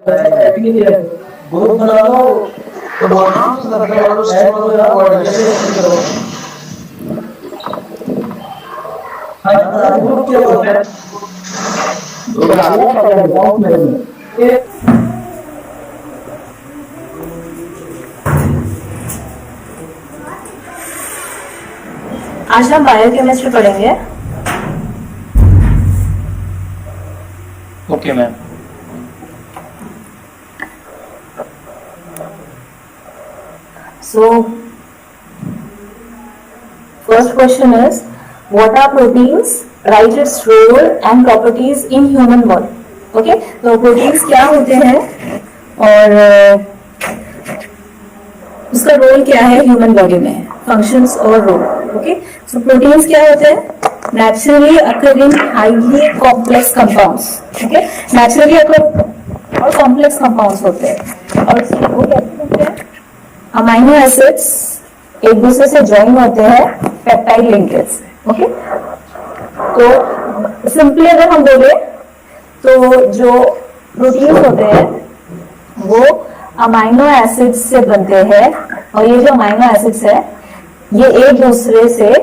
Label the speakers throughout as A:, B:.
A: Group बना लो तो आराम से सबके वालों शेयर करो या कोऑर्डिनेशन करो। ग्रुप क्या होता है? तो डालना पड़ेगा बहुत मेरे
B: आज हम बायोकेमिस्ट्री पढ़ेंगे।
A: Okay ma'am.
B: So, first question is, what are proteins? Write its role and properties in human body. Okay, तो proteins क्या होते हैं और उसका रोल क्या है ह्यूमन बॉडी में, फंक्शंस और रोल। ओके, सो प्रोटीन्स क्या होते हैं? Naturally occurring highly complex compounds. Okay, naturally occur और कॉम्प्लेक्स कंपाउंड्स होते हैं और वो कैसे होते हैं? अमाइनो एसिड्स एक दूसरे से ज्वाइन होते हैं पेप्टाइड लिंकेज से। ओके, तो सिंपली अगर हम बोले तो जो प्रोटीन्स होते हैं वो अमाइनो एसिड्स से बनते हैं और ये जो अमाइनो एसिड्स है ये एक दूसरे से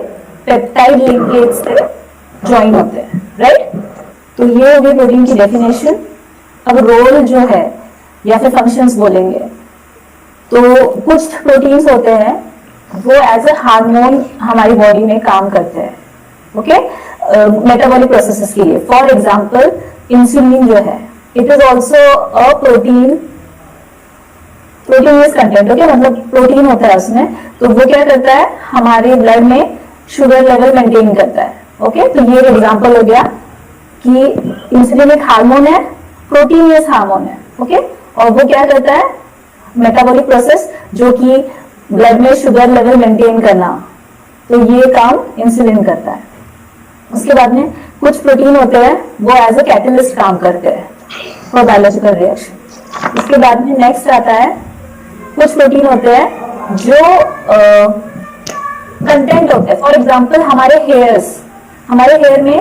B: पेप्टाइड लिंकेज से ज्वाइन होते हैं, राइट? तो ये होगी प्रोटीन की डेफिनेशन। अब रोल जो है या फिर फंक्शंस बोलेंगे तो कुछ प्रोटीन्स होते हैं वो एज ए हार्मोन हमारी बॉडी में काम करते हैं। ओके, मेटाबॉलिक प्रोसेसेस के लिए। फॉर एग्जांपल इंसुलिन जो है it is also a protein content. Okay, मतलब प्रोटीन होता है उसमें, तो वो क्या करता है हमारे ब्लड में शुगर लेवल मेंटेन करता है। ओके, तो ये एग्जांपल हो गया कि इंसुलिन एक हार्मोन है, प्रोटीन एक हार्मोन है। ओके, और वो क्या करता है मेटाबॉलिक प्रोसेस जो कि ब्लड में शुगर लेवल मेंटेन करना, तो ये काम इंसुलिन करता है। उसके बाद में कुछ प्रोटीन होते हैं वो एज ए कैटलिस्ट काम करते हैं फॉर बायोलॉजिकल रिएक्शन। उसके बाद में नेक्स्ट आता है कुछ प्रोटीन होते हैं जो कंटेंट होते हैं। फॉर एग्जांपल हमारे हेयर में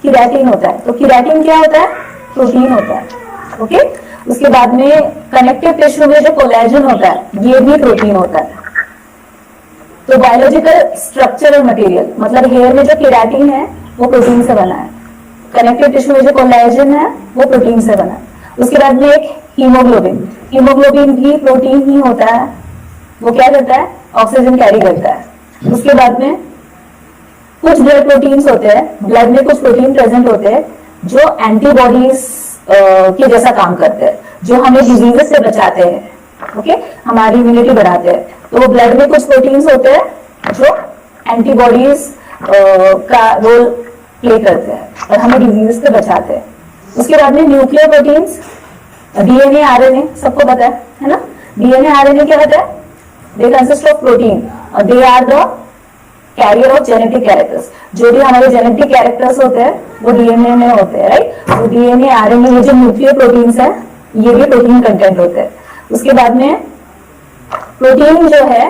B: कीराटिन होता है, तो कीराटिन क्या होता है? प्रोटीन होता है। ओके, उसके बाद में कनेक्टिव टिश्यू में जो कोलेजन होता है ये भी प्रोटीन होता है। तो बायोलॉजिकल स्ट्रक्चरल मटेरियल मतलब हेयर में जो कीराटिन है वो प्रोटीन से बना है, कनेक्टिव टिश्यू में जो कोलेजन है वो प्रोटीन से बना है। उसके बाद में एक हीमोग्लोबिन भी प्रोटीन ही होता है। वो क्या करता है? ऑक्सीजन कैरी करता है। उसके बाद में कुछ ब्लड प्रोटीन्स होते हैं, ब्लड में कुछ प्रोटीन प्रेजेंट होते हैं जो एंटीबॉडीज के जैसा काम करते हैं, जो हमें डिजीजेस से बचाते हैं। ओके, हमारी इम्यूनिटी बढ़ाते हैं। तो ब्लड में कुछ प्रोटीन्स होते हैं जो एंटीबॉडीज का रोल प्ले करते हैं और हमें डिजीज से बचाते हैं। उसके बाद में न्यूक्लियर प्रोटीन्स, डीएनए आरएनए सबको पता है ना? डीएनए आरएनए क्या होता है? दे कंसिस्ट ऑफ प्रोटीन और they are the carrier of genetic characters. जो भी हमारे जेनेटिक कैरेक्टर्स होते हैं वो डीएनए में होते हैं, राइट? तो डीएनए आरएनए ये जो न्यूक्लियर प्रोटीन्स है ये भी प्रोटीन कंटेंट होते हैं। उसके बाद में प्रोटीन जो है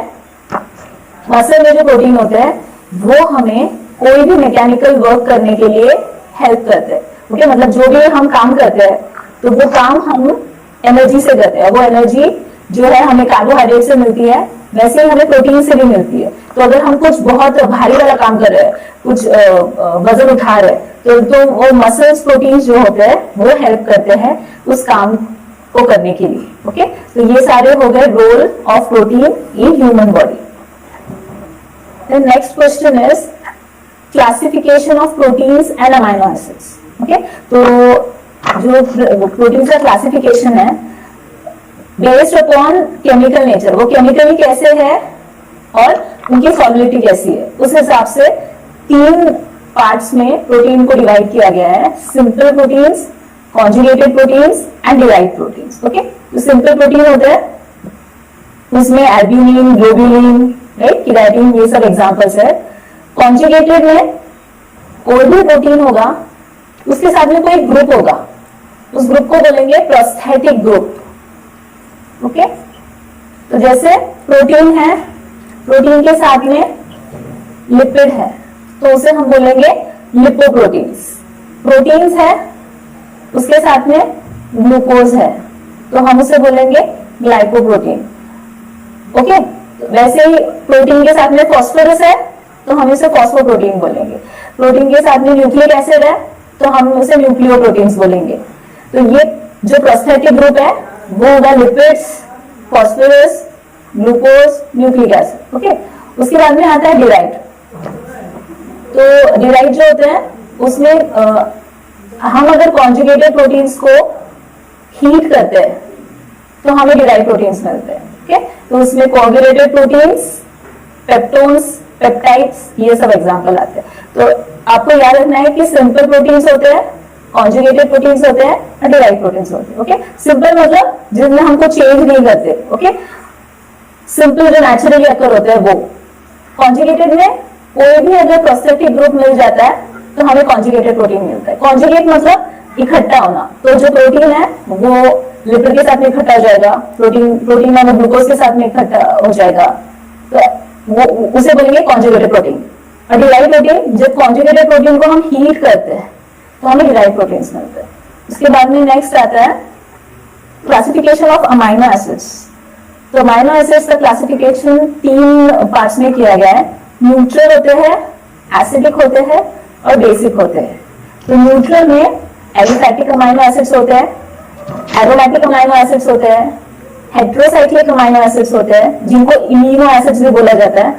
B: मसल में जो प्रोटीन होते हैं वो हमें कोई भी मैकेनिकल वर्क करने के लिए हेल्प करते हैं। ओके, मतलब जो भी हम काम करते हैं तो वो काम हम एनर्जी से करते हैं। वो एनर्जी जो है हमें कार्बोहाइड्रेट से मिलती है, वैसे ही हमें प्रोटीन से भी मिलती है। तो अगर हम कुछ बहुत भारी वाला काम कर रहे हैं, कुछ वजन उठा रहे हैं, तो वो मसल्स प्रोटीन जो होते हैं वो हेल्प करते हैं उस काम को करने के लिए। ओके, तो ये सारे हो गए role of protein in human body. The next question is classification of proteins and amino acids. Okay, तो जो प्रोटीन्स का क्लासिफिकेशन है बेस्ड अपॉन केमिकल नेचर, वो केमिकली कैसे है और उनकी सॉल्युबिलिटी कैसी है, उस हिसाब से 3 पार्ट्स में प्रोटीन को डिवाइड किया गया है। Simple proteins, conjugated proteins and derived proteins. Okay, तो सिंपल प्रोटीन होते हैं उसमें एल्ब्यूमिन, ग्लोबुलिन, राइट, कीराटिन, ये सब एग्जांपल्स है। कॉन्जुगेटेड में कोई भी प्रोटीन होगा उसके साथ में कोई ग्रुप होगा, उस ग्रुप को बोलेंगे प्रोस्थेटिक ग्रुप। ओके, तो जैसे प्रोटीन है, प्रोटीन के साथ में लिपिड है तो उसे हम बोलेंगे लिपोप्रोटीन्स। प्रोटीन्स है उसके साथ में ग्लूकोज है तो हम उसे बोलेंगे ग्लाइकोप्रोटीन। ओके, वैसे ही प्रोटीन के साथ में फॉस्फोरस है तो हम इसे फॉस्फोप्रोटीन बोलेंगे। प्रोटीन के साथ में न्यूक्लिक एसिड है तो हम उसे न्यूक्लियोप्रोटीन्स बोलेंगे। तो ये जो प्रोस्थेटिक ग्रुप है वो होगा lipids, phosphorus, glucose, nucleic acid. Okay, उसके बाद में आता है डिराइड। तो डिराइड जो होते हैं उसमें हम अगर कॉन्जुगेटेड प्रोटीन्स को हीट करते हैं तो हमें डिराइड प्रोटीन्स मिलते हैं। ओके, तो उसमें कोआगुलेटेड प्रोटीन्स, पेप्टोन्स, पेप्टाइड्स, ये सब एग्जांपल आते हैं। तो आपको याद रखना है कि सिंपल प्रोटीन्स होते हैं, कॉन्जुगेटेड प्रोटीन्स होते हैं और डिराइड प्रोटीन्स होते हैं। ओके, सिंपल मतलब जिनमें हमको चेंज नहीं करते। ओके, सिंपल जो नेचुरली अकर होते हैं वो। कॉन्जुगेटेड में कोई भी अगर प्रोस्थेटिक ग्रुप मिल जाता है तो हमें कॉन्जुगेटेड प्रोटीन मिलता है। कॉन्जुगेट मतलब इकट्ठा होना, तो जो प्रोटीन है वो लिपिड के साथ में इकट्ठा हो जाएगा, प्रोटीन में ग्लूकोज के साथ में इकट्ठा हो जाएगा, तो वो उसे बोलेंगे कॉन्जुगेटेड प्रोटीन। और डिराइव्ड प्रोटीन, जब कॉन्जुगेटेड प्रोटीन को हम हीट करते हैं तो हमें डिराइव्ड प्रोटीन्स मिलते हैं। उसके बाद में नेक्स्ट आता है क्लासिफिकेशन ऑफ अमाइनो एसिड्स। तो अमाइनो एसिड्स का क्लासिफिकेशन 3 पार्ट्स में किया गया है। न्यूट्रल होते हैं, एसिडिक होते हैं और बेसिक होते हैं। तो न्यूट्रल में एलिफैटिक अमाइनो एसिड्स होते हैं, एरोमेटिक अमाइनो एसिड्स होते हैं, हेट्रोसाइक्लिक अमाइनो एसिड्स होते हैं जिनको इम्यूनो एसिड्स भी बोला जाता है।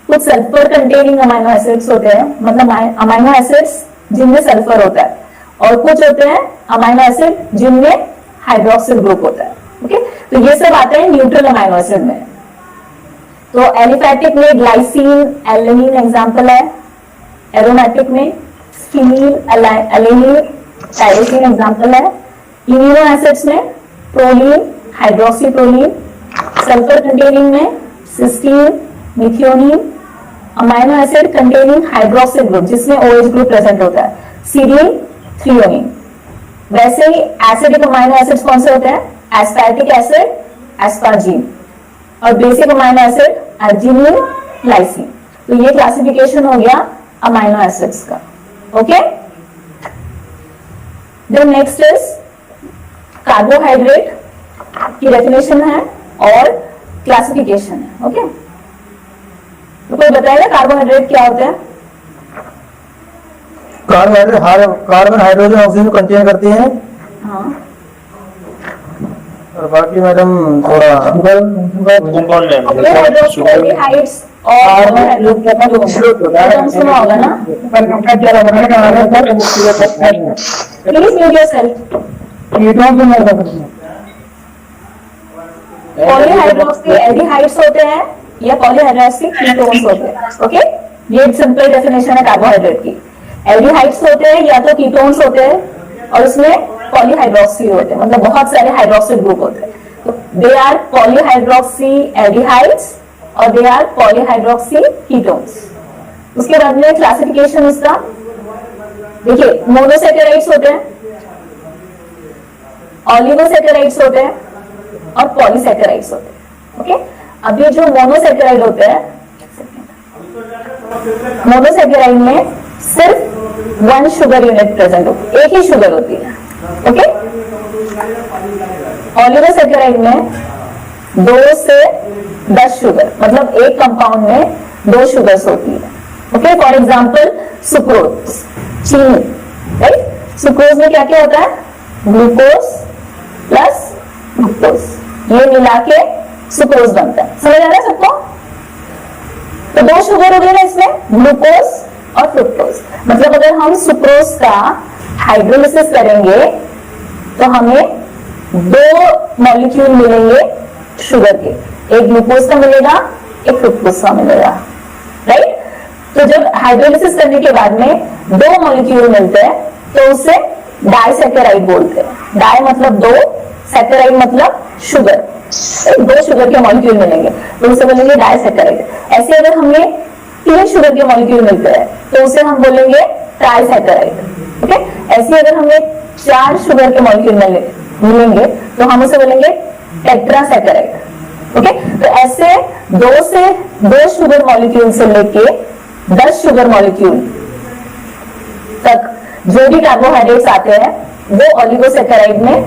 B: कुछ सल्फर कंटेनिंग अमाइनो एसिड्स होते हैं, मतलब अमाइनो एसिड्स जिनमें सल्फर होता है, और कुछ होते हैं अमाइनो एसिड जिनमें हाइड्रोक्सिल ग्रुप होता है। ओके, तो ये सब आते हैं न्यूट्रल अमाइनो एसिड में। तो एलिफैटिक में ग्लाइसिन, एलेनिन एग्जांपल है। एरोमेटिक में फिनील, एलेनिन, टायरोसिन एग्जांपल है। इम्यूनो एसिड्स में प्रोलीन, हाइड्रोक्सीप्रोलीन। सल्फर कंटेनिंग में cysteine, methionine. Amino acid containing hydroxyl group जिसमें OH ग्रुप प्रेजेंट होता है, सीरीन, थ्रियोनिन। वैसे ही एसिडिक अमाइनो एसिड्स कौन से होते हैं? Aspartic acid, asparagine. और basic amino acid arginine, lysine. तो ये क्लासिफिकेशन हो गया अमाइनो एसिड्स का। Okay, then next is carbohydrate की डेफिनेशन है और क्लासिफिकेशन है। ओके, तो कोई बताएगा कार्बोहाइड्रेट क्या होता है?
A: कार्बन, हाइड्रोजन, ऑक्सीजन कंटेन करती हैं।
B: हाँ,
A: और बाकी मैडम थोड़ा
B: हाइड्रोक्साइड्स और सुना होगा ना। Please mute yourself. Polyhydroxy aldehydes होते हैं या पॉलीहाइड्रोक्सी कीटोन्स होते हैं। ओके, ये सिंपल डेफिनेशन है कार्बोहाइड्रेट की। एल्डिहाइड्स होते हैं या तो कीटोन्स होते हैं और उसमें पॉलीहाइड्रोक्सी होते हैं, मतलब बहुत सारे हाइड्रोक्सिल ग्रुप होते हैं। तो दे आर पॉलीहाइड्रोक्सी एल्डिहाइड्स और दे आर पॉलीहाइड्रोक्सी कीटोन्स। उसके बाद में क्लासिफिकेशन उसका देखिए, मोनोसैकेराइड्स होते हैं, ऑलिगोसैकेराइड्स होते हैं और पॉलीसैकेराइड्स होते हैं। ओके, अब ये जो मोनोसैकेराइड होते हैं, मोनोसैकेराइड में सिर्फ 1 शुगर यूनिट प्रेजेंट होती है, एक ही शुगर होती है। ओके, ऑलिगोसैकेराइड में 2 से 10 शुगर, मतलब एक कंपाउंड में 2 शुगर्स होती है। ओके, फॉर एग्जांपल सुक्रोज, चीनी, राइट। सुक्रोज में क्या क्या होता है? ग्लूकोज प्लस फ्रुक्टोज, ये मिला के सुक्रोज बनता है। समझ आ रहा है सबको? तो 2 शुगर हो गए ना इसमें, ग्लूकोज और फ्रुक्टोज। मतलब अगर हम सुक्रोज का हाइड्रोलिसिस करेंगे तो हमें 2 मॉलिक्यूल मिलेंगे शुगर के, एक ग्लूकोज का मिलेगा, एक फ्रुक्टोज का मिलेगा, राइट। तो जब हाइड्रोलिसिस करने के बाद में 2 मॉलिक्यूल मिलते हैं तो उसे डाइसैकेराइड बोलते हैं। डाई मतलब 2, सैकेराइड मतलब शुगर, 2 शुगर के मॉलिक्यूल मिलेंगे तो उसे बोलेंगे डाइसैकेराइड। ऐसे अगर हमें 3 शुगर के मॉलिक्यूल मिलते हैं तो उसे हम बोलेंगे ट्राइसैकेराइड। ओके, ऐसे अगर हमें 4 शुगर के मॉलिक्यूल मिलेंगे तो हम उसे बोलेंगे टेट्रासैकेराइड। ओके, तो ऐसे 2 शुगर मॉलिक्यूल से लेके 10 शुगर मॉलिक्यूल तक जो भी कार्बोहाइड्रेट्स आते हैं वो ऑलिगोसैकेराइड में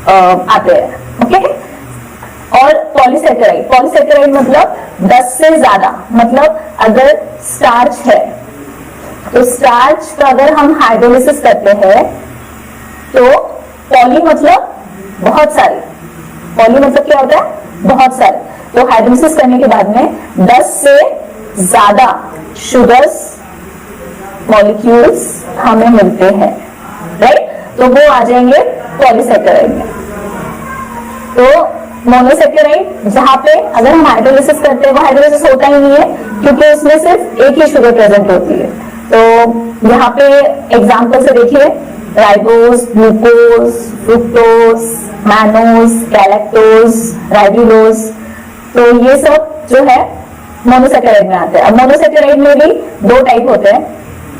B: आते हैं, ओके। और पॉलीसेकेराइड, पॉलीसेकेराइड मतलब 10 से ज्यादा, मतलब अगर स्टार्च है तो स्टार्च का अगर हम हाइड्रोलिसिस करते हैं तो पॉली मतलब बहुत सारे, पॉली मतलब क्या होता है, बहुत सारे। तो हाइड्रोलिसिस करने के बाद में 10 से ज्यादा शुगर्स मॉलिक्यूल्स हमें मिलते हैं, राइट। तो वो आ जाएंगे पॉलीसेकेराइड में। तो मोनोसेकेराइड जहां पे अगर हम हाइड्रोलिसिस करते हैं वो हाइड्रोलिसिस होता ही नहीं है, क्योंकि उसमें सिर्फ एक ही शुगर प्रेजेंट होती है। तो यहाँ पे एग्जांपल से देखिए, ribose, glucose, fructose, mannose, galactose, ribulose, तो ये सब जो है मोनोसेकेराइड में आते हैं। अब मोनोसेकेराइड में भी दो टाइप होते हैं,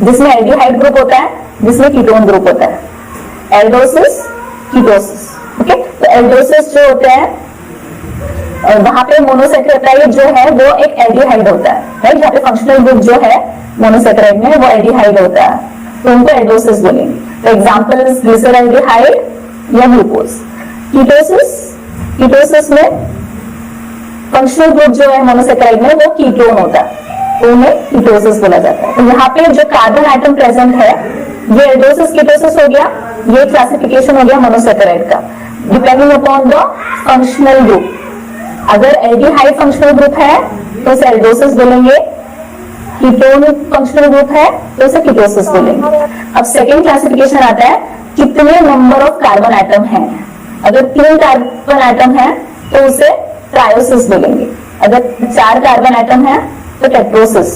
B: जिसमें एल्डिहाइड ग्रुप होता है, जिसमें कीटोन ग्रुप होता है, एल्डोसिस, कीटोसिस, ओके। तो एल्डोसिस जो होते हैं वहां पे मोनोसेकेराइड जो है वो एक एल्डिहाइड होता है, राइट। जहाँ पे फंक्शनल ग्रुप जो है मोनोसेकेराइड में वो एल्डिहाइड होता है, तो उनको एल्डोसिस बोलेंगे। तो एग्जांपल इज ग्लिसरल्डिहाइड या ग्लूकोज। कीटोसिस, कीटोसिस में फंक्शनल ग्रुप जो है मोनोसेकेराइड में वो कीटोन होता है, तो उन्हें कीटोसिस बोला जाता है। तो यहाँ पे जो कार्बन एटम प्रेजेंट है ये एल्डोसिस कीटोसिस हो गया, ये क्लासिफिकेशन हो गया मोनोसेकेराइड का, depending upon the functional group. अगर एल्डिहाइड फंक्शनल ग्रुप है तो उसे एल्डोसिस बोलेंगे, कीटोन फंक्शनल ग्रुप है तो उसे कीटोसिस बोलेंगे। अब सेकेंड क्लासिफिकेशन आता है कितने नंबर ऑफ कार्बन एटम है। अगर 3 कार्बन एटम है तो उसे ट्रायोसिस बोलेंगे, अगर 4 कार्बन एटम है तो टेट्रोसिस,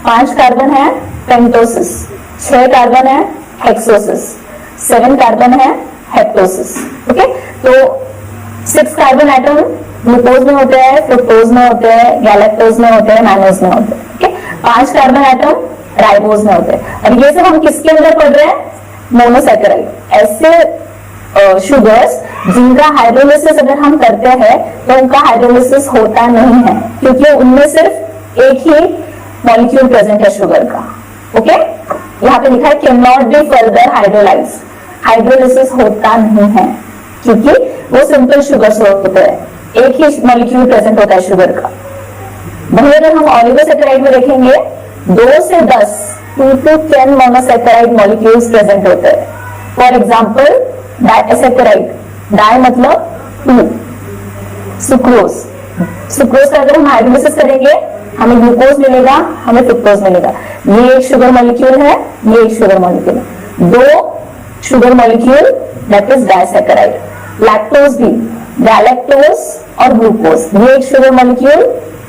B: 5 कार्बन है पेंटोसिस, 6 कार्बन है हेक्सोसिस, 7 कार्बन है हेप्टोसिस, ओके। तो 6 कार्बन एटम ग्लूकोज में होते हैं, फ्रुक्टोज में होते हैं, गैलेक्टोज में होते हैं, मैनोज में होते हैं, ओके। 5 कार्बन एटम राइबोज में होते हैं। और ये सब हम किसके अंदर पढ़ रहे हैं, मोनोसेकेराइड, ऐसे शुगर्स जिनका हाइड्रोलिसिस अगर हम करते हैं तो उनका हाइड्रोलिसिस होता नहीं है, क्योंकि उनमें सिर्फ एक ही मॉलिक्यूल प्रेजेंट है शुगर का, ओके। यहाँ पे लिखा है can not be further hydrolyse, hydrolysis होता नहीं है क्योंकि वो सिंपल शुगर्स होते हैं, एक ही मॉलिक्यूल प्रेजेंट होता है शुगर का। वहीं अगर हम ऑलिगोसेकेराइड में देखेंगे 2 से 10 2 to 10 मोनोसेकेराइड मॉलिक्यूल्स प्रेजेंट होते हैं। फॉर एग्जाम्पल डाइसेकेराइड, डाई मतलब 2, सुक्रोज, सुक्रोज का अगर हम हाइड्रोलिसिस करेंगे हमें ग्लूकोज मिलेगा, हमें फ्रुक्टोज मिलेगा। ये एक शुगर मॉलिक्यूल है, ये एक शुगर मॉलिक्यूल है, 2 sugar molecule that is disaccharide. Lactose भी, गैलेक्टोज और ग्लूकोज, ये एक शुगर मॉलिक्यूल,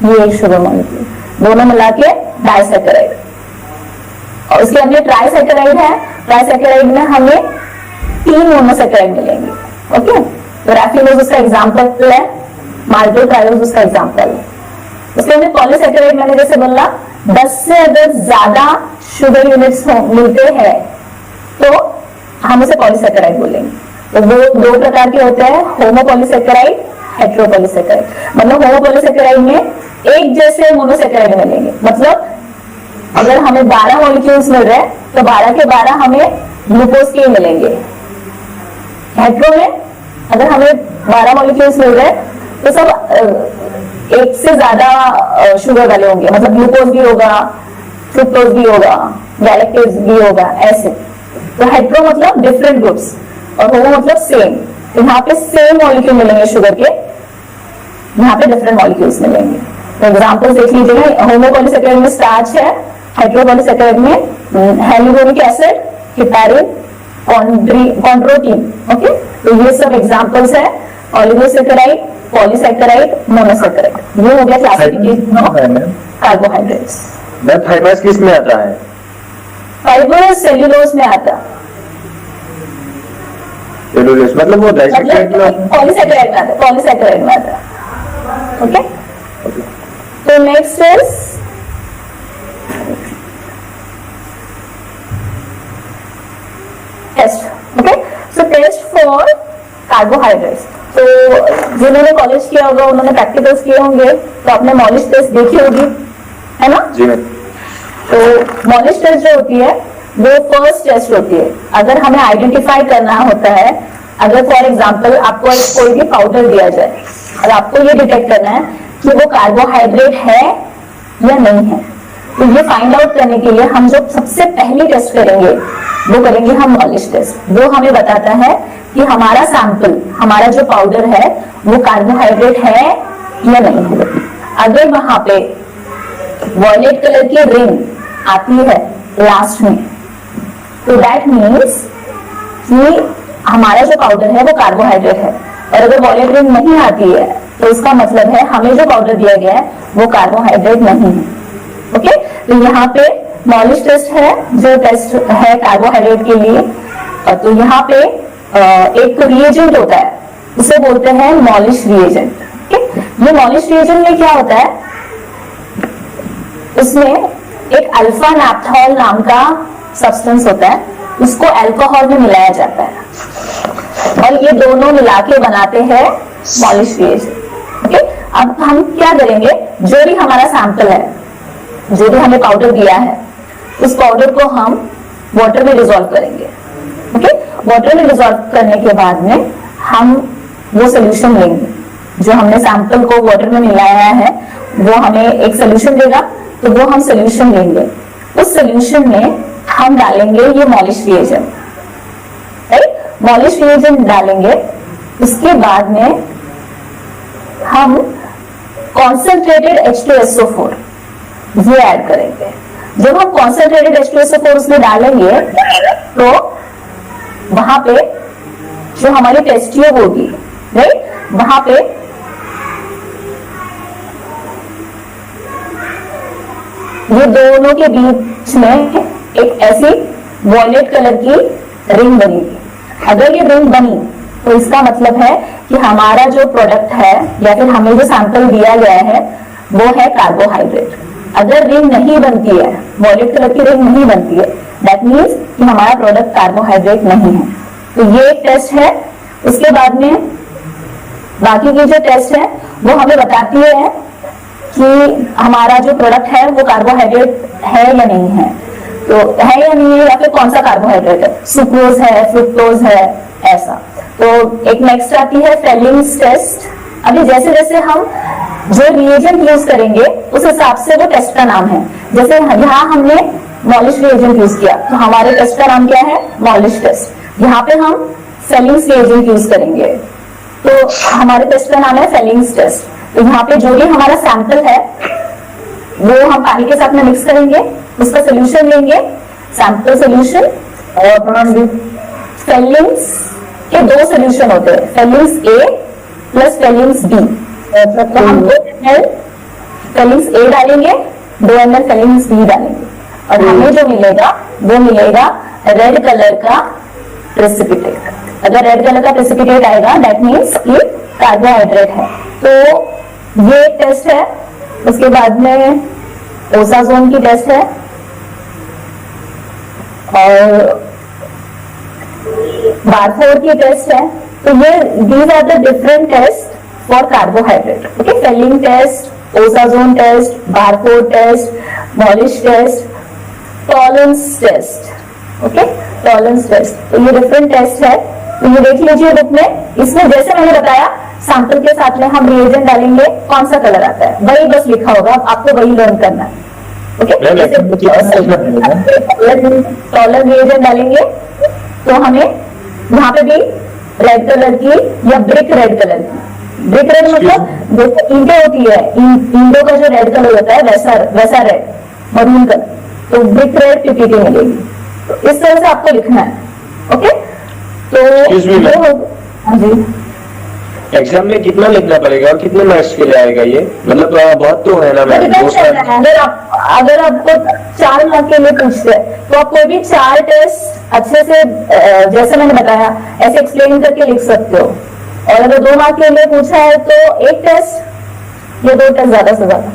B: ये एक शुगर मॉलिक्यूल, दोनों मिला के डाइसेकेराइड। और उसके अंदर ट्राइसेकेराइड है, ट्राइसेकेराइड में हमें 3 मोनोसेकेराइड मिलेंगे, ओके। तो रैफिनोज उसका एग्जांपल है, माल्टो ट्रायोज उसका एग्जांपल है। उसके अंदर पॉलीसेकेराइड मैंने जैसे बोला 10 से अगर ज्यादा शुगर यूनिट्स मिलते हैं तो हम उसे पॉलीसेकेराइड बोलेंगे। तो वो 2 प्रकार के होते हैं, होमोपॉलीसेकेराइड, हेटेरोपॉलीसेकेराइड। मतलब होमोपॉलीसेकेराइड में एक जैसे मोनोसेकेराइड मिलेंगे, मतलब अगर हमें 12 मॉलिक्यूल्स मिल रहे हैं तो 12 के 12 हमें ग्लूकोज के मिलेंगे। हेट्रो में अगर हमें 12 मॉलिक्यूल्स मिल रहे हैं तो सब एक से ज्यादा शुगर वाले होंगे, मतलब ग्लूकोज भी होगा, फ्रुक्टोज भी होगा, गैलेक्टोज भी होगा, ऐसे। तो हेट्रो मतलब डिफरेंट ग्रुप्स और होमो मतलब सेम। तो यहाँ पे सेम मॉलिक्यूल मिलेंगे शुगर के, यहाँ पे डिफरेंट मॉलिक्यूल्स मिलेंगे। तो एग्जांपल्स देख लीजिए, होमोपॉलीसेकेराइड में स्टार्च है, हेटेरोपॉलीसेकेराइड में हेलिगोनिक एसिड, हेपारिन, कॉन्ड्रोटीन, ओके। तो ये सब एग्जांपल्स है ऑलिगोसेकेराइड, पॉलीसेकेराइड, मोनोसेकेराइड। ये हो गया क्लासिफिकेशन ऑफ कार्बोहाइड्रेट्स।
A: फाइबर्स किस में आता है?
B: फाइबर सेल्यूलोज में आता है,
A: सेल्यूलोज मतलब वो डाइसेकेराइड में,
B: पॉलीसेकेराइड में आता है, पॉलीसेकेराइड में आता है, ओके। तो next is test, okay. So test for carbohydrates. तो जिन्होंने कॉलेज किया होगा उन्होंने प्रैक्टिकल्स किए होंगे, तो आपने मॉलिश टेस्ट देखी होगी, है ना?
A: जी मैम।
B: तो मॉलिश टेस्ट जो होती है वो फर्स्ट टेस्ट होती है। अगर हमें आइडेंटिफाई करना होता है अगर फॉर एग्जाम्पल आपको एक कोई भी पाउडर दिया जाए और आपको ये डिटेक्ट करना है कि वो कार्बोहाइड्रेट है या नहीं है, तो ये फाइंड आउट करने के लिए हम जो सबसे पहली टेस्ट करेंगे वो करेंगे हम मॉलिश टेस्ट। वो हमें बताता है कि हमारा सैंपल, हमारा जो पाउडर है वो कार्बोहाइड्रेट है या नहीं है। अगर वहां पे वॉयलेट कलर की रिंग आती है लास्ट में, तो दैट मीन्स कि हमारा जो पाउडर है वो कार्बोहाइड्रेट है। और अगर वॉयलेट रिंग नहीं आती है तो इसका मतलब है हमें जो पाउडर दिया गया है वो कार्बोहाइड्रेट नहीं है। ओके, तो यहाँ पे मॉलिश टेस्ट है जो टेस्ट है कार्बोहाइड्रेट के लिए। तो यहाँ पे एक रिएजेंट होता है, उसे बोलते हैं मॉलिश रिएजेंट। ये मॉलिश रिएजेंट में क्या होता है, उसमें एक अल्फा नैप्थॉल नाम का सब्सटेंस होता है, उसको अल्कोहल में मिलाया जाता है और ये दोनों मिला के बनाते हैं मॉलिश रिएजेंट। ओके, अब हम क्या करेंगे, जो भी हमारा सैंपल है, जो भी हमें पाउडर दिया है, उस पाउडर को हम वाटर में डिसॉल्व करेंगे। ओके, वाटर में डिसॉल्व करने के बाद में हम वो सोल्यूशन लेंगे, जो हमने सैंपल को वाटर में मिलाया है वो हमें एक सोल्यूशन देगा, तो वो हम सोल्यूशन लेंगे। उस सोल्यूशन में हम डालेंगे ये Molisch reagent, right, Molisch reagent डालेंगे। उसके बाद में हम कॉन्सेंट्रेटेड H2SO4 ये ऐड करेंगे। जब हम कॉन्सेंट्रेटेड H2SO4 उसमें डालेंगे तो वहां पे जो हमारी टेस्ट ट्यूब होगी, राइट, वहां पे ये दोनों के बीच में एक ऐसी वॉयलेट कलर की रिंग बनेगी। अगर ये रिंग बनी तो इसका मतलब है कि हमारा जो प्रोडक्ट है या फिर हमें जो सैंपल दिया गया है वो है कार्बोहाइड्रेट। अगर रिंग नहीं बनती है, वॉयलेट कलर की रिंग नहीं बनती है, दैट मीन्स कि हमारा प्रोडक्ट कार्बोहाइड्रेट नहीं है। तो ये एक टेस्ट है। उसके बाद में बाकी की जो टेस्ट है वो हमें बताती है कि हमारा जो प्रोडक्ट है वो कार्बोहाइड्रेट है या नहीं है। तो है या नहीं है, या फिर कौन सा कार्बोहाइड्रेट है, सुक्रोज है, फ्रुक्टोज है, ऐसा। तो एक नेक्स्ट आती है फेलिंग्स टेस्ट। अभी जैसे जैसे हम जो रिएजेंट यूज करेंगे उस हिसाब से वो टेस्ट का नाम है। जैसे यहाँ हमने मॉलिश रिएजेंट यूज किया तो हमारे टेस्ट का नाम क्या है, मॉलिश टेस्ट। यहाँ पे हम फेलिंग्स रिएजेंट यूज करेंगे तो हमारे टेस्ट का नाम है फेलिंग्स टेस्ट। तो यहाँ पे जो भी हमारा सैंपल है वो हम पानी के साथ में मिक्स करेंगे, उसका सोल्यूशन लेंगे, सैंपल सोल्यूशन। और फेलिंग्स के दो सोल्यूशन होते हैं, फेलिंग्स ए प्लस फेलिंग्स बी। तो हम 2 ml फेलिंग्स ए डालेंगे, 2 ml फेलिंग्स बी डालेंगे और हमें जो मिलेगा वो मिलेगा रेड कलर का प्रेसिपिटेट। अगर रेड कलर का प्रेसिपिटेट आएगा दैट मीन्स कि कार्बोहाइड्रेट है। तो ये एक टेस्ट है। उसके बाद में ओसाजोन की टेस्ट है और बारफोर की टेस्ट है। तो ये these are the different test for carbohydrate. Okay, Fehling test, osazone test, Barfoed test, Molisch test, Tollens test. Okay, Tollens test. तो ये डिफरेंट टेस्ट है। तो ये देख लीजिए बुक में। इसमें जैसे मैंने बताया सैंपल के साथ में हम रिएजेंट डालेंगे, कौन सा कलर आता है वही बस लिखा होगा, आपको वही लर्न करना है। ओके, जैसे टॉलर रिएजेंट डालेंगे तो हमें यहाँ पे भी रेड कलर की या ब्रिक रेड कलर की। ब्रिक रेड मतलब जैसे ईंटें होती है, ईंटों का जो रेड कलर होता है वैसा रेड, मरून कलर। तो ब्रिक रेड पीपीटी मिलेगी। तो इस तरह से आपको लिखना है। ओके, तो हाँ जी,
C: एग्जाम में कितना लिखना पड़ेगा और कितने मार्क्स के लिए आएगा ये, मतलब बहुत तो है ना मैम।
B: अगर आपको 4 मार्क के लिए पूछते हैं तो आप कोई भी 4 टेस्ट अच्छे से जैसे मैंने बताया ऐसे एक्सप्लेन करके लिख सकते हो। और अगर 2 मार्क के लिए पूछा है तो 1 टेस्ट या 2 टेस्ट ज्यादा से ज्यादा,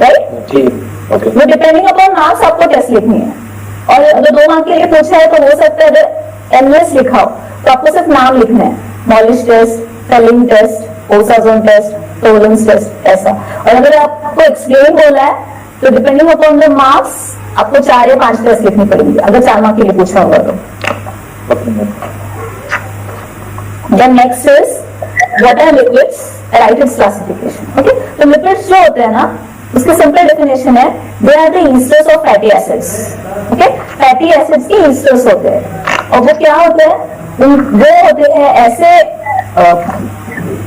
B: राइट।
C: ठीक, ओके।
B: वो डिपेंडिंग अपॉन मार्क्स आपको टेस्ट लिखनी है। और अगर 2 मार्क के लिए पूछा है तो हो सकता है अगर एमएस लिखा हो तो आपको सिर्फ नाम लिखना है, Molisch test, Fehling test, osazone test, Tollens test, ऐसा। और अगर आपको एक्सप्लेन बोला है तो डिपेंडिंग अपॉन द मार्क्स आपको 4 या 5 टेस्ट लिखनी पड़ेगी, अगर 4 मार्क के लिए पूछा होगा तो। Then next is what are lipids? Write its classification. Okay, तो lipids जो होते हैं ना, उसकी सिंपल डेफिनेशन है they are the esters of fatty acids. Okay, fatty acids के ईस्टर्स होते हैं और वो क्या होते हैं? वो होते हैं ऐसे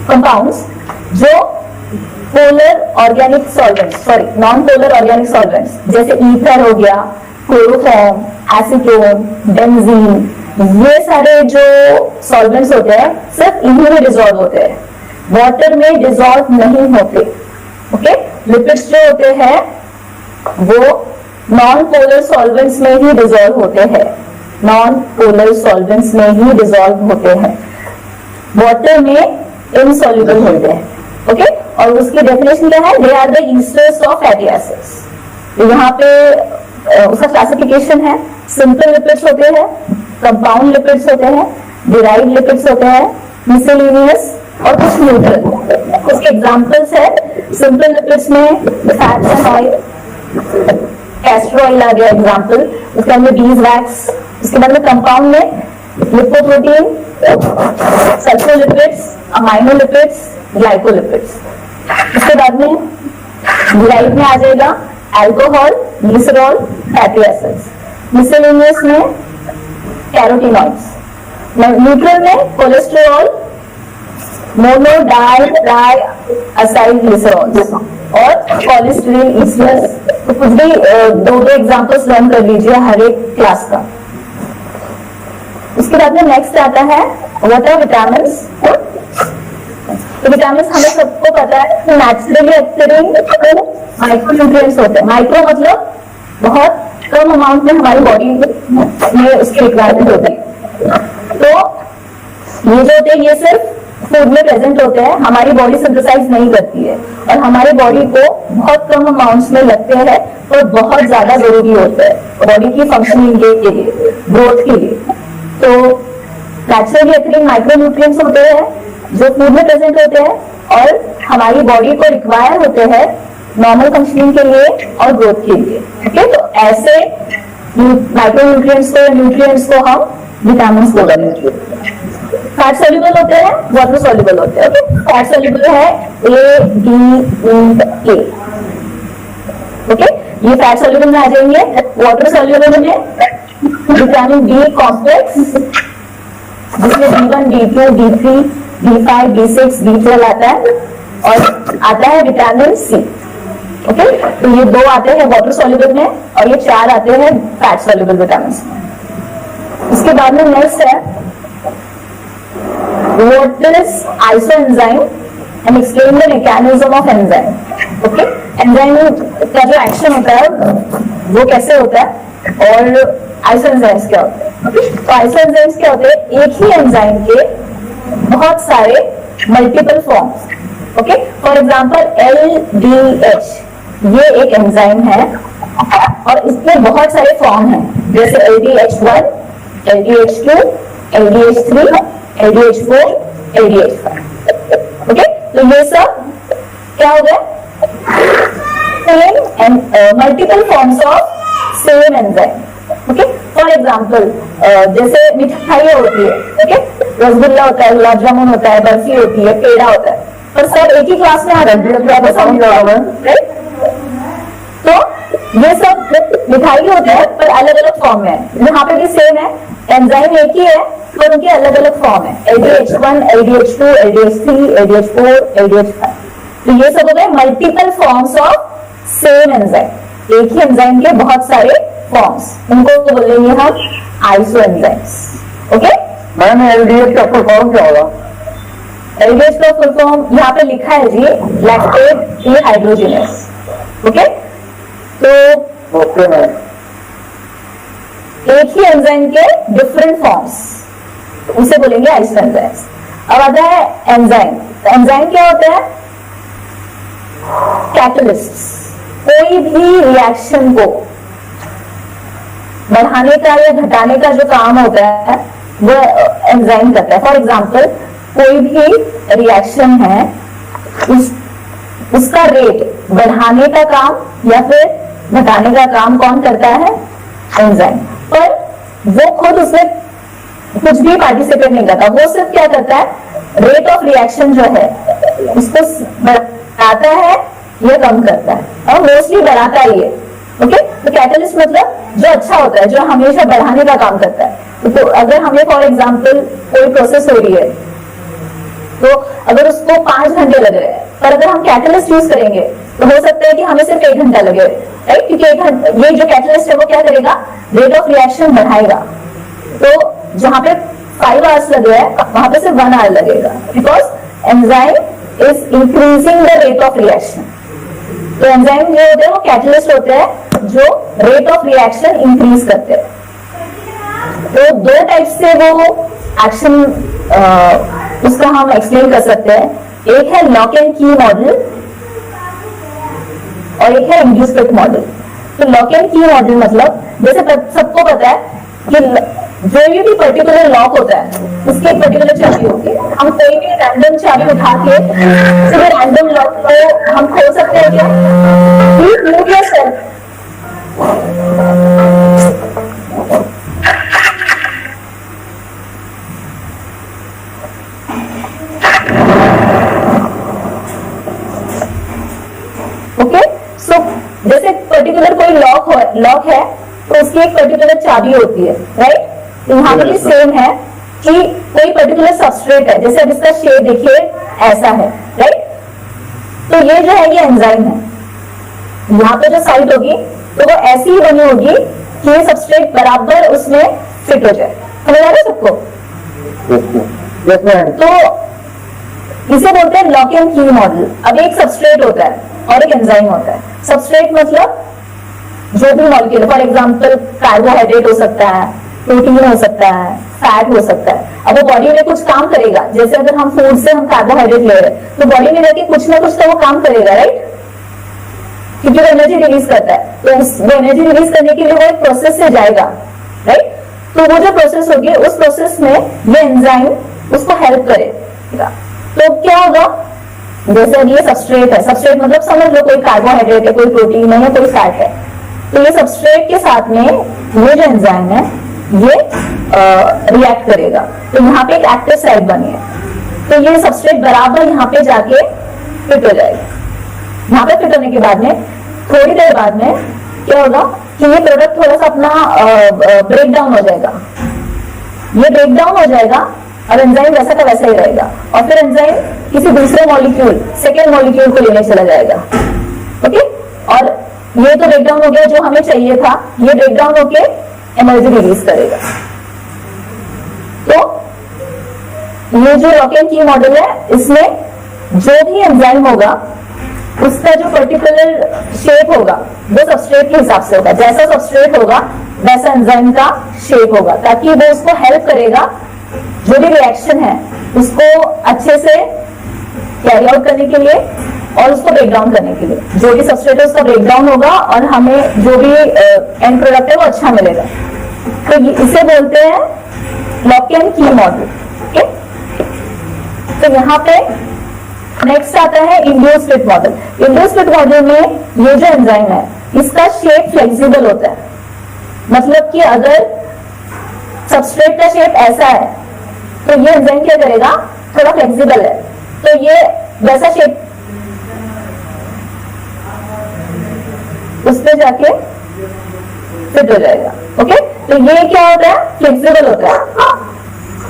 B: कंपाउंड्स जो polar organic solvents, sorry non polar organic solvents जैसे ईथर हो गया, क्लोरोफॉर्म, एसीटोन, बेंजीन, ये सारे जो सॉल्वेंट्स होते हैं सिर्फ इन्हीं में डिसॉल्व होते हैं, वाटर में डिसॉल्व नहीं होते. ओके, लिपिड्स जो होते हैं वो नॉन पोलर सॉल्वेंट्स में ही डिसॉल्व होते हैं, नॉन पोलर सॉल्वेंट्स में ही डिसॉल्व होते हैं, वाटर में इनसॉल्युबल होते हैं. ओके, और उसकी डेफिनेशन क्या है? They are the esters of fatty acids. यहाँ पे उसका क्लासिफिकेशन है, सिंपल लिपिड्स होते हैं, कंपाउंड लिपिड्स होते हैं, डिराइव्ड लिपिड्स होते हैं, मिसलेनियस और कुछ न्यूट्रल. उसके एग्जांपल्स है सिंपल लिपिड्स में fats and oil, castor oil आ गया एग्जांपल, उसके बाद में बीज वैक्स, उसके बाद में कंपाउंड में लिपोप्रोटीन, सल्फोलिपिड्स, अमाइनो लिपिड्स, ग्लाइकोलिपिड्स. उसके बाद में डिराइव्ड में आ जाएगा alcohol, glycerol, fatty acids. Miscellaneous में कैरोटीनॉइड्स, न्यूट्रल में cholesterol, mono di tri acyl glycerols और कोलेस्टेरॉल ईस्टर्स. तो कुछ भी दो एग्जांपल्स लर्न कर लीजिए हर एक क्लास का. उसके बाद में नेक्स्ट आता है व्हाट आर विटामिन्स. तो विटामिन्स हमें सबको पता है कि नेचुरली एक्टिंग माइक्रो न्यूट्रिएंट्स होते हैं. माइक्रो मतलब बहुत कम अमाउंट में हमारी बॉडी में उसकी रिक्वायरमेंट होती है. तो ये जो होते हैं ये सिर्फ फूड में प्रेजेंट होते हैं, हमारी बॉडी सिंथेसाइज नहीं करती है और हमारी बॉडी को बहुत कम अमाउंट्स में लगते हैं और बहुत ज्यादा जरूरी होते हैं बॉडी की फंक्शनिंग के लिए, ग्रोथ के लिए. तो नेचुरली एक्टिंग माइक्रो न्यूट्रिएंट्स होते हैं जो फूड में प्रेजेंट होते हैं और हमारी बॉडी को रिक्वायर होते हैं नॉर्मल फंक्शनिंग के लिए और ग्रोथ के लिए. ओके, तो ऐसे माइक्रो न्यूट्रिएंट्स को हम विटामिन्स बोलेंगे. फैट सोल्यूबल होते हैं, वाटर सोल्यूबल होते हैं. ओके, फैट सोल्यूबल है ए, डी, ए. ओके, ये फैट सोल्यूबल में आ जाएंगे. वाटर सोल्यूबल में विटामिन बी कॉम्प्लेक्स जिसमें B1, B2, D3, B5, B6, B12 आता है और आता है विटामिन सी. ओके, तो ये दो आते हैं वाटर सोल्यूबल में और ये चार आते हैं फैट सोल्यूबल विटामिन में. उसके बाद में नेक्स्ट है what is isoenzyme and explain the mechanism of enzyme. Okay, enzyme का जो एक्शन होता है वो कैसे होता है और आइसोएंजाइम्स क्या होते हैं. तो आइसोएंजाइम्स क्या होते हैं? एक ही एंजाइम के बहुत सारे multiple forms. Okay, for example LDH ये एक एंजाइम है और इसमें बहुत सारे फॉर्म हैं जैसे LDH1, LDH2, LDH3, LDH4, LDH5. Okay, तो ये सब क्या हो गया? Same and multiple forms of same enzyme. Okay, for example जैसे मिठाइयाँ होती है, ओके, रसगुल्ला होता है, गुलाब जामुन होता है, बर्फी होती है, पेड़ा होता है, पर सब एक ही क्लास में आ रहे हैं. तो ये सब मिठाई होते हैं पर अलग अलग फॉर्म में है. यहाँ पे भी सेम है, एंजाइम एक ही है पर उनके अलग अलग फॉर्म है. LDH1, LDH2, LDH3, LDH4, LDH5. तो ये सब हो गए multiple forms of same enzyme. एक ही एंजाइम के बहुत सारे फॉर्म्स, उनको बोलेंगे हम आइसोएंजाइम्स. ओके,
A: मैम LDH का फुल फॉर्म क्या होगा?
B: LDH का फुल फॉर्म यहाँ पे लिखा है जी, लैक्टेट डिहाइड्रोजिनेस. ओके, तो
A: ओके मैम,
B: एक ही एंजाइम के डिफरेंट फॉर्म्स, उसे बोलेंगे आइसोएंजाइम्स. अब आता है एंजाइम. एंजाइम क्या होता है? कैटलिस्ट्स. कोई भी रिएक्शन को बढ़ाने का या घटाने का जो काम होता है वो एंजाइम करता है. फॉर एग्जांपल कोई भी रिएक्शन है उसका रेट बढ़ाने का काम या फिर घटाने का काम कौन करता है? एंजाइम. पर वो खुद उसमें कुछ भी पार्टिसिपेट नहीं करता, वो सिर्फ क्या करता है, रेट ऑफ रिएक्शन जो है उसको बढ़ाता है या कम करता है, और मोस्टली बढ़ाता ही है। ओके, तो कैटलिस्ट मतलब जो अच्छा होता है, जो हमेशा बढ़ाने का काम करता है। तो अगर हमें फॉर एग्जाम्पल कोई प्रोसेस हो रही है, तो अगर उसको 5 घंटे लग रहे हैं, पर अगर हम कैटलिस्ट यूज करेंगे तो हो सकता है कि हमें सिर्फ 1 घंटा लगे, राइट, क्योंकि 1 घंटा ये जो कैटलिस्ट है वो क्या करेगा, रेट ऑफ रिएक्शन बढ़ाएगा। तो जहां पे 5 आवर्स लगे हैं वहां पे सिर्फ 1 आवर लगेगा, because enzyme is increasing the rate of reaction. तो एंजाइम जो होते हैं वो कैटलिस्ट होते हैं जो रेट ऑफ रिएक्शन इंक्रीज करते हैं। तो 2 टाइप से वो एक्शन उसका हम एक्सप्लेन कर सकते हैं। एक है लॉक एंड की मॉडल और एक है इंड्यूस फिट मॉडल। तो लॉक एंड की मॉडल मतलब जैसे सबको पता है कि जो भी पर्टिकुलर लॉक होता है उसकी एक पर्टिकुलर चाबी होती है। हम कोई भी रैंडम चाबी उठा के किसी रैंडम लॉक को हम खोल सकते हैं क्या? Move yourself. ओके, सो जैसे पर्टिकुलर कोई लॉक है तो उसकी एक पर्टिकुलर चाबी होती है, राइट। यहाँ पे भी सेम है कि कोई पर्टिकुलर सबस्ट्रेट है, जैसे अब इसका शेप देखिए ऐसा है, राइट। तो ये जो है ये एंजाइम है, यहाँ पे जो साइट होगी तो वो ऐसी ही बनी होगी कि ये सबस्ट्रेट बराबर उसमें फिट हो जाए। समझ आ रहा है सबको? तो इसे बोलते हैं लॉक एंड की मॉडल। अब एक सबस्ट्रेट होता है और एक एंजाइम होता है। सबस्ट्रेट मतलब जो भी मॉलिक्यूल, फॉर एग्जांपल कार्बोहाइड्रेट हो सकता है, प्रोटीन हो सकता है, फैट हो सकता है। अब वो बॉडी में कुछ काम करेगा, जैसे अगर हम फूड से हम कार्बोहाइड्रेट ले रहे हैं तो बॉडी में जाके कुछ ना कुछ तो वो काम करेगा, राइट, क्योंकि वो एनर्जी रिलीज करता है। तो वो एनर्जी रिलीज करने के लिए वो एक प्रोसेस से जाएगा, राइट। तो वो जो प्रोसेस होगी उस प्रोसेस में ये एंजाइम उसको हेल्प करेगा। तो क्या होगा, जैसे अब ये सबस्ट्रेट है, सबस्ट्रेट मतलब समझ लो कोई कार्बोहाइड्रेट है, कोई प्रोटीन है या कोई फैट है। तो ये सबस्ट्रेट के साथ में ये जो एंजाइम है ये रिएक्ट करेगा। तो यहाँ पे एक एक्टिव साइट बनी है, तो ये सबस्ट्रेट बराबर यहाँ पे जाके फिट हो जाएगा। यहाँ पे फिट होने के बाद में थोड़ी देर बाद में क्या होगा कि ये प्रोडक्ट थोड़ा सा अपना ब्रेक डाउन हो जाएगा। ये ब्रेक डाउन हो जाएगा और एंजाइम वैसा का वैसा ही रहेगा, और फिर एंजाइम किसी दूसरे मॉलिक्यूल, सेकेंड मॉलिक्यूल को लेने चला जाएगा। ओके, और ये तो ब्रेक डाउन हो गया जो हमें चाहिए था, ये ब्रेक डाउन होके एनर्जी रिलीज करेगा। तो ये जो लॉक एंड की मॉडल है, इसमें जो भी एंजाइम होगा उसका जो पर्टिकुलर शेप होगा वो सबस्ट्रेट के हिसाब से होगा। जैसा सबस्ट्रेट होगा वैसा एंजाइम का शेप होगा, ताकि वो उसको हेल्प करेगा जो भी रिएक्शन है उसको अच्छे से कैरी आउट करने के लिए और उसको ब्रेक डाउन करने के लिए। जो भी सबस्ट्रेट है उसका ब्रेक डाउन होगा और हमें जो भी एंड प्रोडक्ट है वो अच्छा मिलेगा। तो इसे बोलते हैं लॉक एंड की मॉडल। ओके, तो यहाँ पे नेक्स्ट आता है induce fit model. Induce fit model में ये जो एंजाइम है इसका शेप फ्लेक्सिबल होता है। मतलब कि अगर सबस्ट्रेट का शेप ऐसा है तो ये एंजाइम क्या करेगा, थोड़ा फ्लेक्सिबल है, तो ये वैसा शेप उस पर जाके फिट हो जाएगा। ओके, तो ये क्या होता है, फ्लेक्सिबल होता है,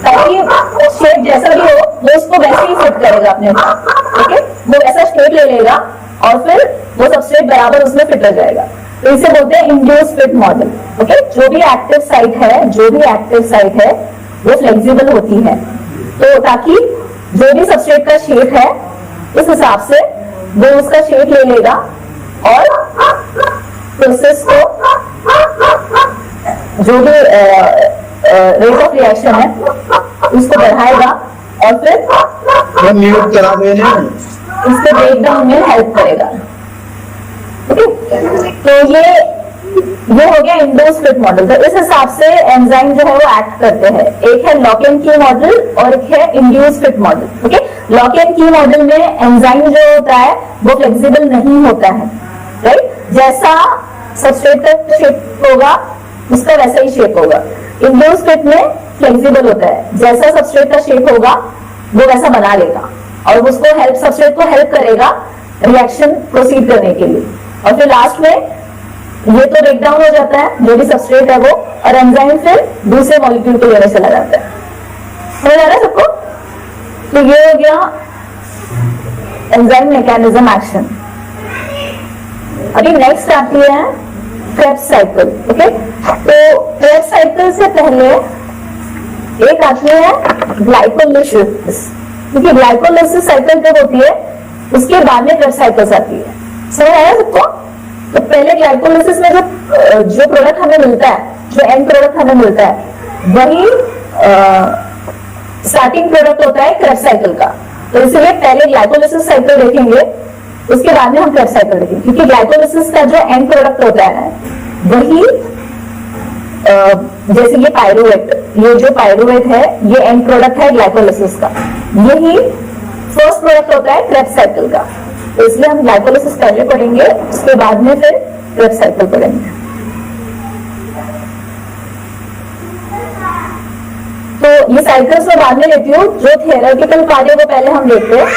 B: ताकि शेप जैसा भी हो वो उसको वैसे ही फिट करेगा अपने को। ओके, वो वैसा शेप ले लेगा और फिर वो सबस्ट्रेट बराबर उसमें फिट हो जाएगा। तो इसे बोलते हैं इंड्यूस फिट मॉडल। ओके, जो भी एक्टिव साइट है वो फ्लेक्सिबल होती है, तो ताकि जो भी सबस्ट्रेट का शेप है उस हिसाब से वो उसका शेप ले लेगा और प्रोसेस को जो भी रेट ऑफ रिएक्शन है उसको बढ़ाएगा और फिर
A: म्यूट करा देने
B: इसके ब्रेक डाउन में हेल्प करेगा। तो ये हो गया इंड्यूस फिट मॉडल। तो इस हिसाब से एंजाइम जो है वो एक्ट करते हैं। एक है लॉक एंड की मॉडल और एक है induce fit model. Okay, lock and की मॉडल में एंजाइम जो होता है वो फ्लेक्सिबल नहीं होता है, राइट। जैसा सबस्ट्रेट का शेप होगा उसका वैसा ही शेप होगा। इंड्यूस फिट में फ्लेक्सिबल होता है, जैसा सबस्ट्रेट का शेप होगा वो वैसा बना लेगा और उसको हेल्प, सबस्ट्रेट को हेल्प करेगा रिएक्शन प्रोसीड करने के लिए। और फिर लास्ट में ये तो ब्रेक डाउन हो जाता है जो भी सबस्ट्रेट है वो, और एंजाइम फिर दूसरे मॉलिक्यूल को लेने चला जाता है। समझ आ रहा है सबको? तो ये हो गया एंजाइम मैकेनिज्म एक्शन। अभी नेक्स्ट आती है क्रेब्स साइकिल। ओके, तो क्रेब्स साइकिल से पहले एक आती है ग्लाइकोलिसिस, क्योंकि ग्लाइकोलिसिस साइकिल जब होती है उसके बाद में क्रेब्स साइकिल्स आती है। समझ आया सबको? तो पहले ग्लाइकोलिसिस में जो प्रोडक्ट हमें मिलता है, जो एंड प्रोडक्ट हमें मिलता है, वही स्टार्टिंग प्रोडक्ट होता है क्रेब्स साइकिल का। तो इसलिए पहले ग्लाइकोलिसिस साइकिल देखेंगे, उसके बाद में हम क्रेब्स साइकिल देखेंगे, क्योंकि ग्लाइकोलिसिस का जो एंड प्रोडक्ट होता है वही जैसे ये पायरुवेट, ये जो पायरुवेट है ये एंड प्रोडक्ट है ग्लाइकोलिसिस का, यही फर्स्ट प्रोडक्ट होता है क्रेब्स साइकिल का। तो इसलिए हम ग्लाइकोलिसिस पहले पढ़ेंगे, उसके बाद में फिर क्रेब्स साइकिल पढ़ेंगे। तो ये साइकिल्स मैं बाद में लेती हूँ, जो थियोरेटिकल पार्ट है वो पहले हम देखते हैं।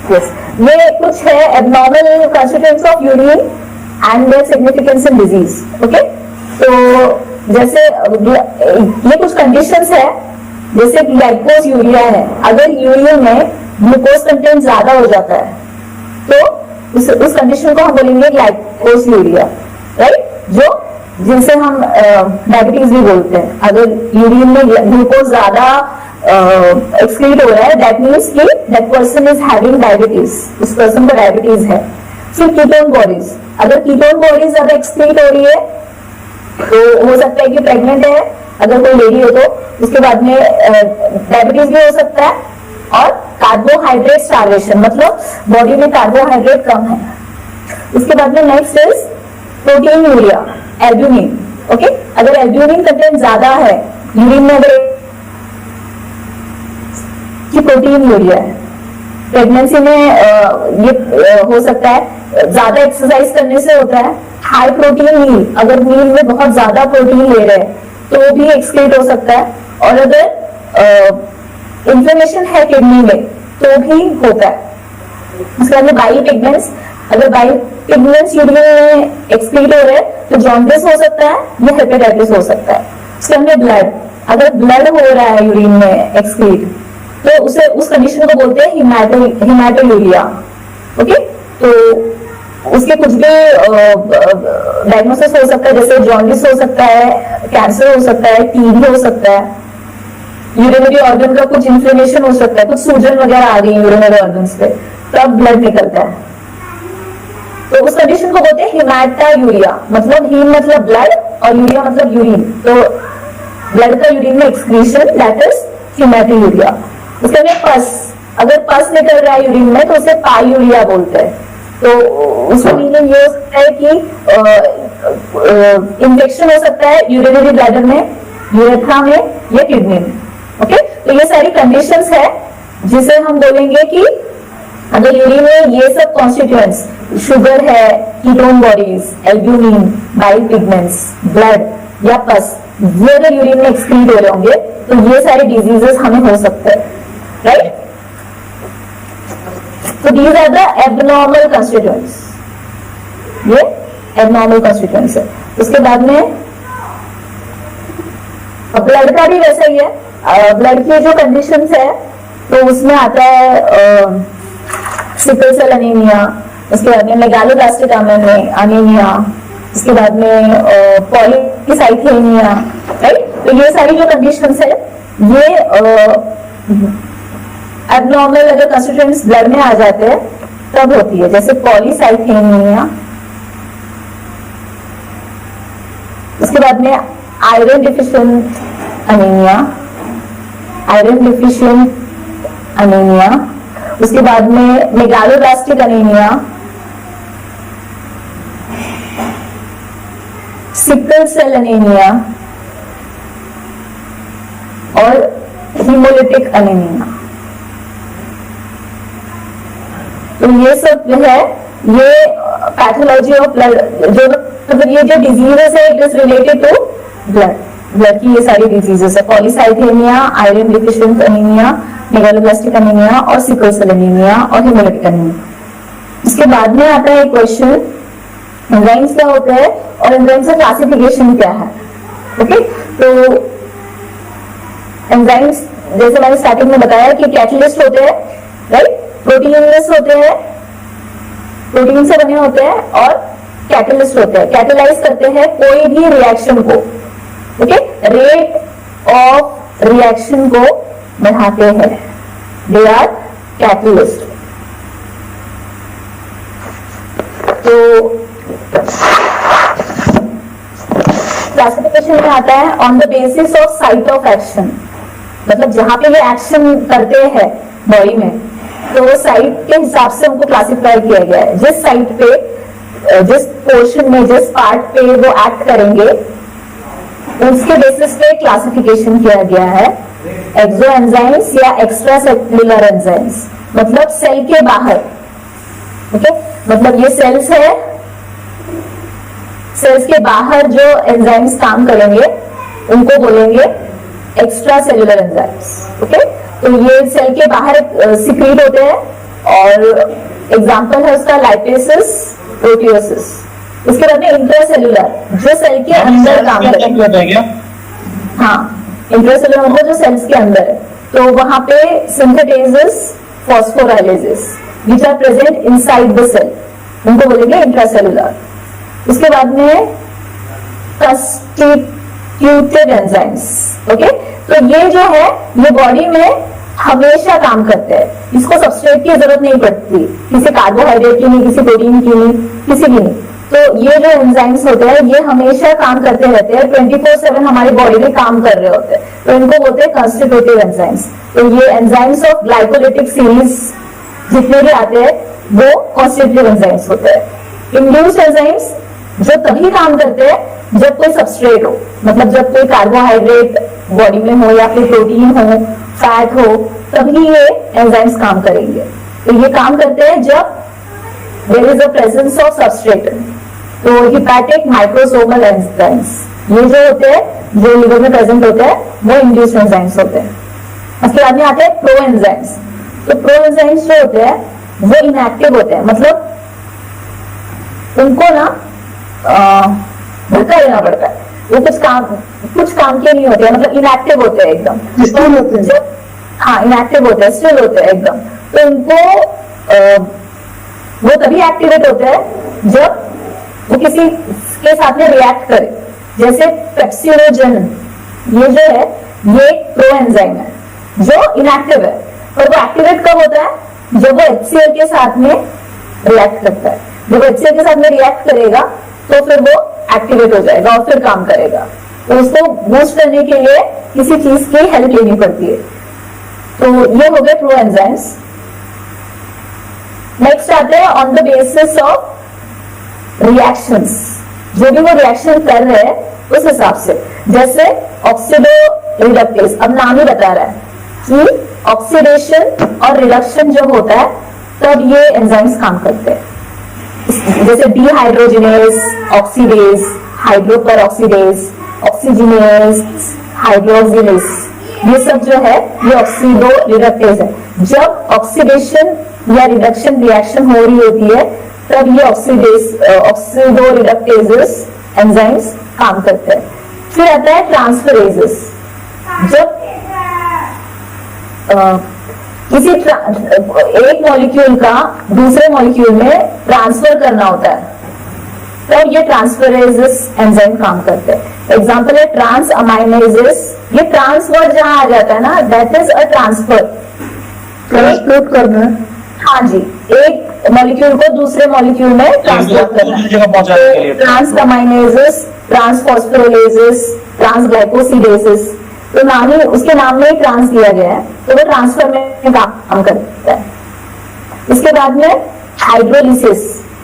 B: Yes. ये कुछ है abnormal constituents of urine and their significance in disease. Okay, तो जैसे ये कुछ कंडीशंस है, जैसे ग्लाइकोज यूरिया है, अगर यूरिन में ग्लूकोज कंटेंट ज्यादा हो जाता है तो उस कंडीशन को हम बोलेंगे ग्लाइकोज यूरिया, राइट, जो जिनसे हम डायबिटीज भी बोलते हैं। अगर यूरिन में ग्लूकोज ज्यादा एक्सक्रीट हो रहा है, दैट मीन्स कि that person is having diabetes, उस पर्सन को डायबिटीज है। फिर कीटोन बॉडीज, अगर कीटोन बॉडीज ज्यादा एक्सक्रीट हो रही है तो हो सकता है कि प्रेग्नेंट है अगर कोई लेडी हो तो, उसके बाद में डायबिटीज भी हो सकता है। और कार्बोहाइड्रेट स्टार्वेशन, मतलब बॉडी में कार्बोहाइड्रेट कम है। उसके बाद में next is protein urea, albumin. Okay, अगर एल्ब्यूमिन कंटेंट ज्यादा है यूरिन में, अगर कि प्रोटीन यूरिया है, प्रेगनेंसी में ये हो सकता है, ज्यादा एक्सरसाइज करने से होता है। हाई प्रोटीन मील, अगर मील में बहुत ज्यादा प्रोटीन ले रहे हैं तो भी एक्सक्रीट हो सकता है। और अगर इंफ्लेमेशन है किडनी में तो भी होता है। उसके बाद में बाइल पिगमेंट्स, अगर बाइल पिगमेंट्स यूरिन में एक्सक्रीट हो रहे हैं तो जॉन्डिस हो सकता है या हेपेटाइटिस हो सकता है। उसके बाद में ब्लड, अगर ब्लड हो रहा है यूरिन में एक्सक्रीट तो उसे, उस कंडीशन को बोलते हैं हिमाटोयूरिया। ओके, तो उसके कुछ भी डायग्नोसिस हो सकता है, जैसे जॉन्डिस हो सकता है, कैंसर हो सकता है, टीबी हो सकता है, यूरिनरी ऑर्गन का कुछ इन्फ्लेमेशन हो सकता है, कुछ सूजन वगैरह आ गई यूरिनरी ऑर्गन्स पे, तब ब्लड निकलता है। तो उस कंडीशन को बोलते हैं हिमाटायूरिया, मतलब हीम मतलब ब्लड और यूरिया मतलब यूरिन, तो ब्लड का यूरिन में एक्सक्रीशन, दैट इज हिमाटायूरिया। उसके बाद पस, अगर पस निकल रहा है यूरिन में तो उसे पायूरिया बोलते हैं। तो उसका मीनिंग ये हो सकता है कि इंफेक्शन हो सकता है यूरिनरी ब्लैडर में, यूरेथ्रा में या किडनी में। ओके, तो ये सारी कंडीशंस है जिसे हम बोलेंगे कि अगर यूरिन में ये सब कॉन्स्टिट्यूएंट्स, शुगर है, ketone bodies, albumin, bile pigments, blood या पस, ये अगर यूरिन में एक्सक्रीट हो रहे होंगे तो ये सारे डिजीजेस हमें हो सकते हैं, right. So these are the abnormal constituents, ये abnormal constituents है। उसके बाद में ब्लड का भी वैसा ही है। ब्लड की जो कंडीशंस है तो उसमें आता है सिकल सेल एनीमिया, उसके बाद में मेगालोब्लास्टिक एनीमिया, उसके बाद में पॉलीसाइथेमिया, राइट। तो ये सारी जो कंडीशंस है ये एबनॉर्मल अगर कंस्टिट्यूएंट्स ब्लड में आ जाते हैं तब होती है, जैसे पॉलीसाइथेमिया। उसके बाद में iron deficient anaemia, iron deficient anaemia. उसके बाद में megaloblastic anaemia, sickle cell anaemia और हीमोलिटिक एनीमिया। तो ये सब जो है ये पैथोलॉजी ऑफ ब्लड, जो मतलब ये जो डिजीजेस है it is related to blood की ये सारी डिजीजेस है, polycythaemia, iron deficient anaemia, megaloblastic anaemia और सिकल सेल एनीमिया और हेमोलिटिक एनीमिया। इसके बाद में आता है क्वेश्चन एंजाइम्स क्या होते हैं और एंजाइम्स का क्लासिफिकेशन क्या है। ओके, तो एंजाइम्स जैसे मैंने स्टार्टिंग में बताया कि कैटलिस्ट होते हैं, राइट, प्रोटीनलेस होते हैं, प्रोटीन से बने होते हैं, और कैटलिस्ट होते हैं, कैटेलाइज करते हैं कोई भी रिएक्शन को, ओके, रेट ऑफ रिएक्शन को बढ़ाते हैं, दे आर कैटलिस्ट। तो क्लासिफिकेशन में आता है on the basis of site of action, मतलब जहां पे ये एक्शन करते हैं बॉडी में, तो वो साइट के हिसाब से उनको क्लासिफाई किया गया है। जिस साइट पे, जिस पोर्शन में, जिस पार्ट पे वो एक्ट करेंगे उसके बेसिस पे क्लासिफिकेशन किया गया है। एक्सो एंजाइम्स या एक्स्ट्रा सेलुलर एंजाइम्स, मतलब सेल के बाहर, ओके, मतलब ये सेल्स है, सेल्स के बाहर जो एंजाइम्स काम करेंगे उनको बोलेंगे एक्स्ट्रा सेलुलर एंजाइम्स। ओके, तो ये सेल के बाहर सिक्रीट होते हैं, और एग्जांपल है उसका लाइपेसिस, प्रोटियोसिस। उसके बाद में इंट्रासेलुलर, जो सेल के अंदर काम करते हैं, हाँ, इंट्रासेलुलर मतलब जो सेल्स के अंदर है, तो वहां पे synthetases, phosphorylases which are present inside the cell, उनको बोलेंगे इंट्रासेलुलर। उसके बाद में कंस्टिट्यूटेड एंजाइम्स, ओके, तो ये जो है ये बॉडी में हमेशा काम करते हैं, इसको सबस्ट्रेट की जरूरत नहीं पड़ती, किसी कार्बोहाइड्रेट की नहीं, किसी प्रोटीन की नहीं, किसी की नहीं। तो ये जो एंजाइम्स होते हैं ये हमेशा काम करते रहते हैं, 24/7 हमारी बॉडी में काम कर रहे होते हैं, तो इनको बोलते हैं कंस्टिट्यूटिव एंजाइम्स। तो ये एंजाइम्स ऑफ ग्लाइकोलिटिक सीरीज जितने भी आते हैं वो कॉन्स्टिट्यूटिव एंजाइम्स होते हैं। इंड्यूस्ड एंजाइम्स जो तभी काम करते हैं जब कोई सबस्ट्रेट हो, मतलब जब कोई कार्बोहाइड्रेट बॉडी में हो या फिर प्रोटीन हो, फैट हो, तभी ये एंजाइम्स काम करेंगे। तो ये काम करते हैं जब there is a presence of substrate. तो हिपैटिक माइक्रोसोमल एंजाइम्स ये जो होते हैं, जो लिवर में प्रेजेंट होते हैं, वो इंड्यूस्ड एंजाइम्स होते हैं। उसके बाद में आते हैं प्रो एंजाइम्स। तो प्रो एंजाइम्स जो होते हैं वो इनएक्टिव होते हैं, मतलब उनको ना धक्का देना पड़ता है, वो कुछ काम के नहीं होते हैं, मतलब इनएक्टिव होते हैं एकदम, हाँ इनएक्टिव होते हैं, स्टिल होते हैं एकदम। तो उनको वो तभी एक्टिवेट होते हैं जब वो किसी के साथ में रिएक्ट करे, जैसे पेप्सिडोजन, ये जो है ये प्रो एंजाइम है जो इनएक्टिव है, और वो एक्टिवेट कब होता है जब वो HCl के साथ में रिएक्ट करता है। जब HCl के साथ में रिएक्ट करेगा तो फिर वो एक्टिवेट हो जाएगा और फिर काम करेगा। तो उसको बूस्ट करने के लिए किसी चीज की हेल्प लेनी पड़ती है। तो ये हो गए प्रो एंजाइम्स। नेक्स्ट आते हैं on the basis of reactions, जो भी वो रिएक्शन कर रहे हैं उस हिसाब से, जैसे ऑक्सीडो रिडक्टेज, अब नाम ही बता रहा है कि ऑक्सीडेशन और रिडक्शन जब होता है तब ये एंजाइम्स काम करते हैं। जैसे डीहाइड्रोजिनेज, ऑक्सीडेज, हाइड्रोपेरोक्सीडेज, ऑक्सीजिनेज, हाइड्रोक्सिलेज, ये सब जो है ये ऑक्सीडो रिडक्टेज है। जब ऑक्सीडेशन या रिडक्शन रिएक्शन हो रही होती है तब ये ऑक्सीडो रिडक्टेजेस एंजाइम्स काम करते हैं। फिर आता है ट्रांसफरेजेस, जब किसी एक मॉलिक्यूल का दूसरे मॉलिक्यूल में ट्रांसफर करना होता है तब ये ट्रांसफरेजेस एंजाइम काम करते हैं। एग्जांपल है ट्रांस अमाइनेजेस, ये ट्रांस वर्ड जहां आ जाता है ना, that is a transfer,
A: transport करना है।
B: हाँ जी, एक मॉलिक्यूल को दूसरे मॉलिक्यूल में ट्रांसपोर्ट करना है। ट्रांस अमाइनेजेस, ट्रांसफॉस्फोरेजेस, ट्रांसग्लाइकोसिडेसेस, तो नाम ही उसके नाम में ही ट्रांस दिया गया है, तो वो ट्रांसफर में काम करता है। इसके बाद में हाइड्रोलिसिस,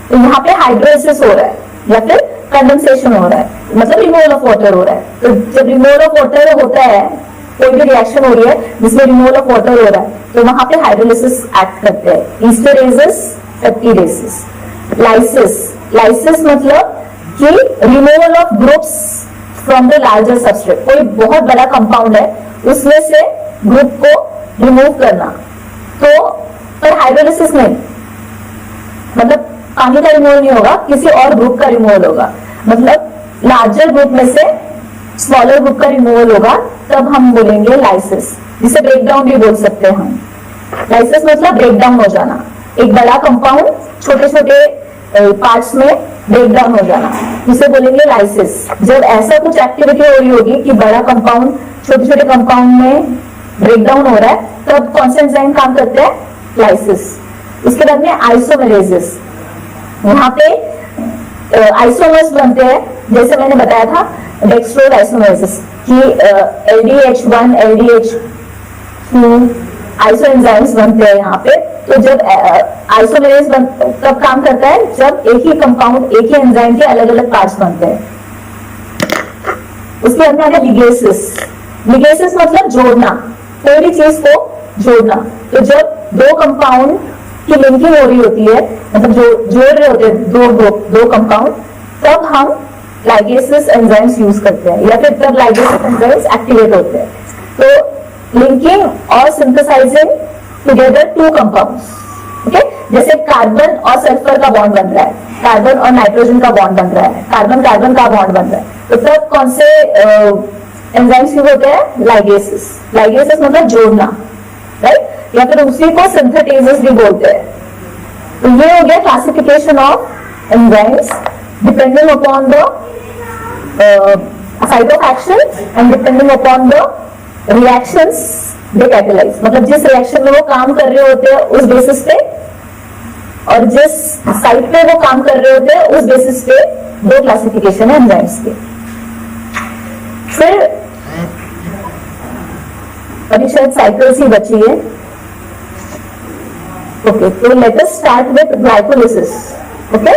B: तो यहाँ पे हाइड्रोलिसिस हो रहा है या फिर कंडेंसेशन हो रहा है, मतलब रिमूवल ऑफ वाटर हो रहा है। तो जब रिमूवल ऑफ वाटर होता है, कोई भी रिएक्शन हो रही है जिसमें रिमूवल ऑफ वाटर हो रहा है, तो वहां पे हाइड्रोलिसिस एक्ट करते हैं। ईस्टरेजेस, पेप्टिडेसेस, लाइसिस, लाइसिस मतलब कि removal of groups from the larger substrate. कोई बहुत बड़ा कंपाउंड है, उसमें से ग्रुप को रिमूव करना। तो पर हाइड्रोलिसिस नहीं, मतलब पानी का रिमूवल नहीं होगा, किसी और ग्रुप का रिमूवल होगा। मतलब लार्जर ग्रुप में से स्मॉलर ग्रुप का रिमूवल होगा, तब हम बोलेंगे लाइसिस, जिसे ब्रेकडाउन भी बोल सकते हैं हम। लाइसिस मतलब ब्रेकडाउन हो जाना, एक बड़ा कंपाउंड छोटे छोटे पार्ट्स में ब्रेकडाउन हो जाना, जिसे बोलेंगे लाइसिस। जब ऐसा कुछ एक्टिविटी हो रही होगी कि बड़ा कंपाउंड छोटे छोटे कंपाउंड में ब्रेकडाउन हो रहा है, तब कौन सा एंजाइम काम करता है? लाइसिस। उसके बाद में आइसोमेरेसिस, यहाँ पे आइसोमर्स बनते हैं, जैसे मैंने बताया था डेक्सट्रोज आइसोमेरेसिस कि LDH1 LDH2 आइसो एंजाइम्स बनते हैं यहाँ पे। तो जब आइसोमेरेस तब काम करता है जब एक ही कंपाउंड एक ही एंजाइम के अलग अलग पार्ट्स बनते हैं। उसके बाद में आता है लिगेसिस। लिगेसिस मतलब जोड़ना, कोई भी चीज को जोड़ना। तो जब दो कंपाउंड की लिंकिंग हो रही होती है, मतलब जोड़ रहे होते हैं दो कंपाउंड, तब हम लाइगेसिस एंजाइम्स यूज करते हैं, या फिर तब लाइगेसिस एंजाइम्स एक्टिवेट होते हैं। तो लिंकिंग और synthesising together two compounds, okay. जैसे कार्बन और सल्फर का बॉन्ड बन रहा है, कार्बन और नाइट्रोजन का बॉन्ड बन रहा है, कार्बन कार्बन का बॉन्ड बन रहा है, तो तब कौन से एंजाइम्स यूज होते हैं? लाइगेसिस। लाइगेसिस मतलब जोड़ना, राइट, या फिर उसी को सिंथेटेसिस भी बोलते हैं। तो ये हो गया classification of enzymes depending upon the site of action and depending upon the reactions they catalyse. मतलब जिस रिएक्शन में वो काम कर रहे होते हैं उस बेसिस पे, और जिस साइट पे वो काम कर रहे होते हैं उस बेसिस पे दो क्लासिफिकेशन है एंजाइम्स के। फिर अभी शायद साइकिल्स ही बची है। ओके, तो let us start with glycolysis. Okay,